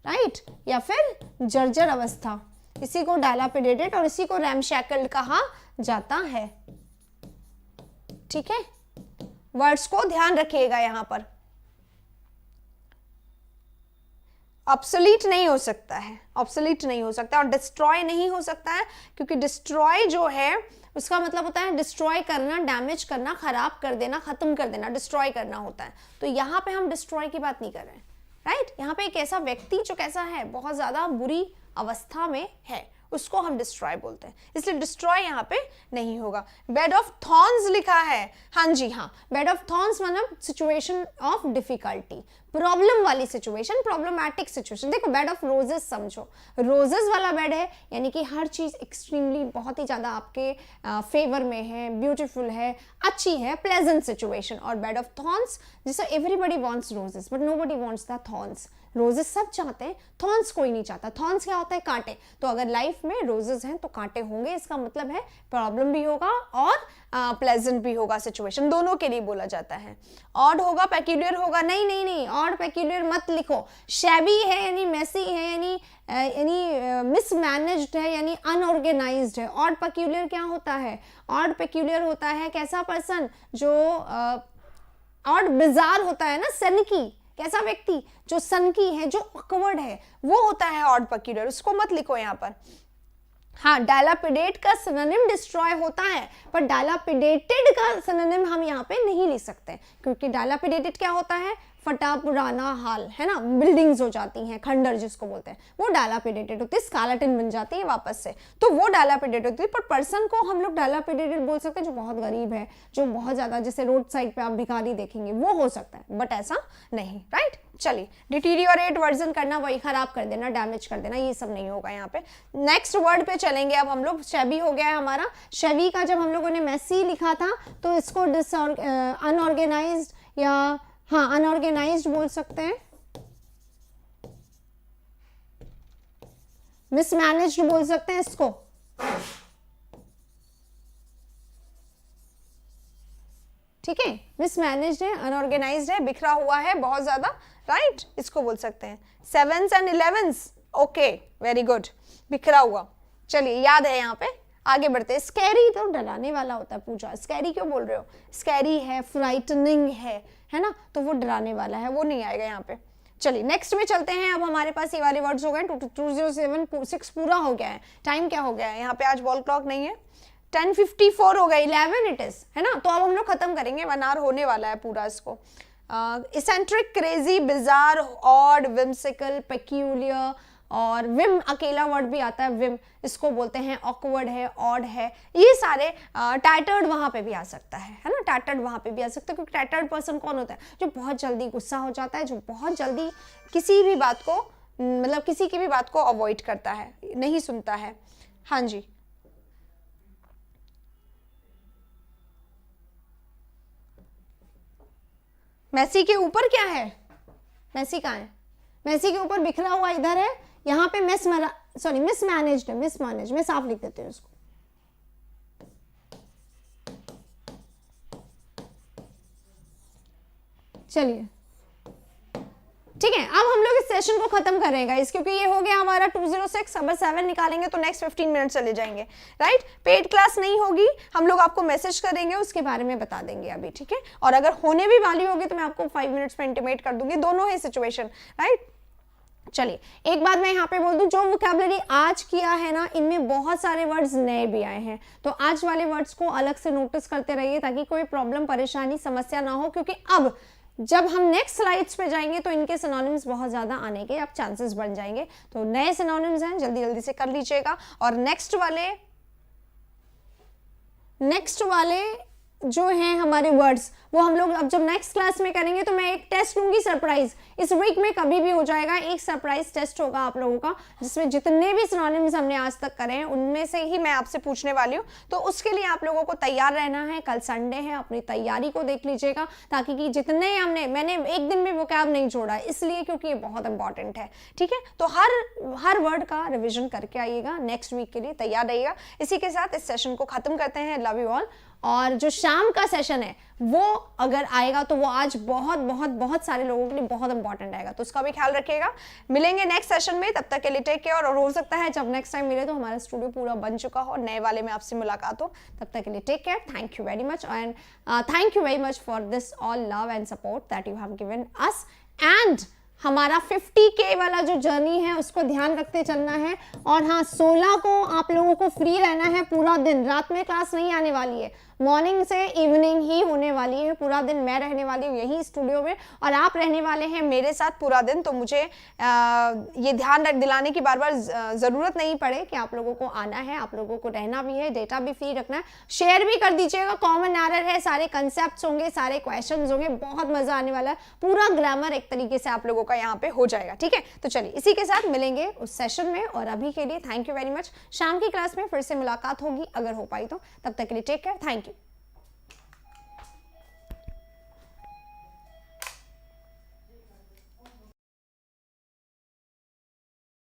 राइट, या फिर जर्जर अवस्था, इसी को डायलापिडेटेड और इसी को रैमशैकल्ड कहा जाता है। ठीक है, वर्ड्स को ध्यान रखिएगा यहां पर। ऑब्सोलीट नहीं हो सकता है, ऑब्सोलीट नहीं हो सकता, और डिस्ट्रॉय नहीं हो सकता है, क्योंकि डिस्ट्रॉय जो है उसका मतलब होता है डिस्ट्रॉय करना, डैमेज करना, खराब कर देना, खत्म कर देना, डिस्ट्रॉय करना होता है। तो यहाँ पे हम डिस्ट्रॉय की बात नहीं कर रहे हैं, राइट। यहाँ पे एक ऐसा व्यक्ति जो कैसा है, बहुत ज्यादा बुरी अवस्था में है, उसको हम डिस्ट्रॉय बोलते हैं, इसलिए डिस्ट्रॉय यहाँ पे नहीं होगा। बेड ऑफ थॉर्न्स लिखा है, हाँ जी हाँ, बेड ऑफ थॉर्न्स मतलब सिचुएशन ऑफ डिफिकल्टी, प्रॉब्लम वाली सिचुएशन, प्रॉब्लमैटिक सिचुएशन। देखो बेड ऑफ रोजेस समझो, रोजेस वाला बेड है यानी कि हर चीज एक्सट्रीमली बहुत ही ज्यादा आपके फेवर में है, ब्यूटीफुल है, अच्छी है, प्लेजेंट सिचुएशन। और बेड ऑफ थॉर्न्स, जैसे everybody wants roses but nobody wants the thorns, roses सब चाहते हैं, थॉर्न्स कोई नहीं चाहता। थॉर्न्स क्या होता है, कांटे। तो अगर लाइफ में रोजेस हैं तो कांटे होंगे, इसका मतलब है प्रॉब्लम भी होगा और प्लेजेंट भी होगा, सिचुएशन दोनों के लिए बोला जाता है। ऑड होगा, पेक्यूलियर होगा, नहीं नहीं नहीं, ऑड पेक्यूलियर मत लिखो। शैबी है यानी मेसी है, यानी मिसमैनेज्ड है, यानी अनऑर्गेनाइज्ड है। ऑड पेक्यूलियर क्या होता है, ऑड पेक्यूलियर होता है कैसा पर्सन जो ऑड बिजार होता है ना, सनकी, कैसा व्यक्ति जो सनकी है, जो ऑकवर्ड है, वो होता है ऑड पेक्यूलियर, उसको मत लिखो यहाँ पर। हाँ, डायलापिडेट का सिनोनिम डिस्ट्रॉय होता है, पर डायलापिडेटेड का सिनोनिम हम यहाँ पे नहीं लिख सकते, क्योंकि डायलापिडेटेड क्या होता है, फटा पुराना हाल, है ना, बिल्डिंग्स हो जाती हैं, खंडर जिसको बोलते हैं, वो डायलापिडेटेड होती है, स्केलेटन बन जाती है वापस से, तो वो डायलापिडेटेड होती है। पर पर्सन को हम लोग डायलापिडेटेड बोल सकते हैं जो बहुत गरीब है, जो बहुत ज्यादा, जैसे रोड साइड पे आप भिखारी देखेंगे, वो हो सकता है, बट ऐसा नहीं, राइट। चलिए, डिटीरियोरेट वर्जन करना, वही खराब कर देना, डैमेज कर देना, ये सब नहीं होगा यहाँ पे। नेक्स्ट वर्ड पे चलेंगे अब हम लोग। शेबी हो गया है हमारा। शेबी का जब हम लोगों ने मेसी लिखा था तो इसको अनऑर्गेनाइज्ड या हाँ अनऑर्गेनाइज्ड बोल सकते हैं, मिसमैनेज्ड बोल सकते हैं इसको, ठीक है, मिसमैनेज्ड है, अनऑर्गेनाइज्ड है, बिखरा हुआ है बहुत ज्यादा, राइट, इसको बोल सकते हैं। 7s and 11s, okay, very good, बिखरा हुआ। चलिए, याद है यहाँ पे, आगे बढ़ते हैं। स्कैरी तो डराने वाला होता है। पूजा स्कैरी क्यों बोल रहे हो, स्कैरी है, फ्राइटनिंग है ना, तो वो डराने वाला है, वो नहीं आएगा यहाँ पे। चलिए नेक्स्ट में चलते हैं। अब हमारे पास ये वाले वर्ड्स हो गए, 2076 पूरा हो गया है। टाइम क्या हो गया है यहाँ पे, आज वॉल क्लॉक नहीं है, 10:54 हो गए, 11 इट इज, है ना। तो अब हम लोग खत्म करेंगे, 1 आवर होने वाला है पूरा इसको। Eccentric, crazy, bizarre, odd, whimsical, peculiar, और विम अकेला वर्ड भी आता है, विम, इसको बोलते हैं, ऑकवर्ड है, ऑड है, ये सारे। टैटर्ड वहां पे भी आ सकता है ना, टैटर्ड वहां पे भी आ सकता है, क्योंकि टैटर्ड पर्सन कौन होता है, जो बहुत जल्दी गुस्सा हो जाता है, जो बहुत जल्दी किसी भी बात को, मतलब किसी की भी बात को अवॉइड करता है, नहीं सुनता है। हाँ जी, मेसी के ऊपर क्या है, मेसी कहाँ है, मेसी के ऊपर बिखरा हुआ इधर है, यहाँ पे मिसमैनेज्ड है, मिसमैनेज, मैं साफ लिख देती हूँ इसको। चलिए ठीक है, अब हम लोग इस सेशन को खत्म करेंगे गाइस, क्योंकि ये हो गया हमारा 206, अब 7 निकालेंगे तो नेक्स्ट 15 मिनट चले जाएंगे, राइट। पेड क्लास नहीं होगी, हम लोग आपको मैसेज करेंगे, उसके बारे में बता देंगे अभी, ठीक है। और अगर होने भी वाली होगी तो मैं आपको 5 मिनट्स में इंटीमेट कर दूंगी, दोनों ही सिचुएशन, राइट। चलिए एक बात मैं यहाँ पे बोल दूं, जो वोकैबुलरी आज किया है ना, इनमें बहुत सारे वर्ड्स नए भी आए हैं, तो आज वाले वर्ड्स को अलग से नोटिस करते रहिए ताकि कोई प्रॉब्लम, परेशानी, समस्या ना हो, क्योंकि अब जब हम नेक्स्ट स्लाइड्स पे जाएंगे तो इनके सिनोनिम्स बहुत ज्यादा आने के अब चांसेस बन जाएंगे। तो नए सिनोनिम्स हैं, जल्दी जल्दी से कर लीजिएगा। और नेक्स्ट वाले जो हैं हमारे वर्ड्स, वो हम लोग अब जब नेक्स्ट क्लास में करेंगे तो मैं एक टेस्ट लूंगी सरप्राइज, इस वीक में कभी भी हो जाएगा, एक सरप्राइज टेस्ट होगा आप लोगों का, जिसमें जितने भी सिनोनिम्स हमने आज तक करे हैं उनमें से ही मैं आपसे पूछने वाली हूँ। तो उसके लिए आप लोगों को तैयार रहना है, कल संडे है, अपनी तैयारी को देख लीजिएगा, ताकि कि जितने मैंने एक दिन में वोकैब नहीं जोड़ा इसलिए क्योंकि ये बहुत इंपॉर्टेंट है, ठीक है। तो हर वर्ड का रिविजन करके आइएगा, नेक्स्ट वीक के लिए तैयार रहिएगा। इसी के साथ इस सेशन को खत्म करते हैं। Love you all. और जो शाम का सेशन है वो अगर आएगा तो वो आज बहुत बहुत बहुत सारे लोगों के लिए बहुत इंपॉर्टेंट आएगा, तो उसका भी ख्याल रखिएगा। मिलेंगे नेक्स्ट सेशन में, तब तक के लिए टेक केयर। और हो सकता है जब नेक्स्ट टाइम मिले तो हमारा स्टूडियो पूरा बन चुका हो, नए वाले में आपसे मुलाकात हो। तब तक के लिए take care, thank you very much, and thank you very much for this all love and support that you have given us. And हमारा 50K वाला जो जर्नी है उसको ध्यान रखते चलना है। और हाँ, 16 को आप लोगों को फ्री रहना है पूरा दिन, रात में क्लास नहीं आने वाली है, मॉर्निंग से इवनिंग ही होने वाली है, पूरा दिन मैं रहने वाली हूँ यही स्टूडियो में और आप रहने वाले हैं मेरे साथ पूरा दिन। तो मुझे ये ध्यान दिलाने की बार बार ज़रूरत नहीं पड़े कि आप लोगों को आना है, आप लोगों को रहना भी है, डेटा भी फ्री रखना है। शेयर भी कर दीजिएगा, कॉमन एरर है, सारे कंसेप्ट होंगे, सारे क्वेश्चन होंगे, बहुत मजा आने वाला है, पूरा ग्रामर एक तरीके से आप लोगों का यहाँ पे हो जाएगा, ठीक है। तो चलिए इसी के साथ मिलेंगे उस सेशन में, और अभी के लिए थैंक यू वेरी मच। शाम की क्लास में फिर से मुलाकात होगी अगर हो पाई तो, तब तक के लिए टेक केयर, थैंक यू।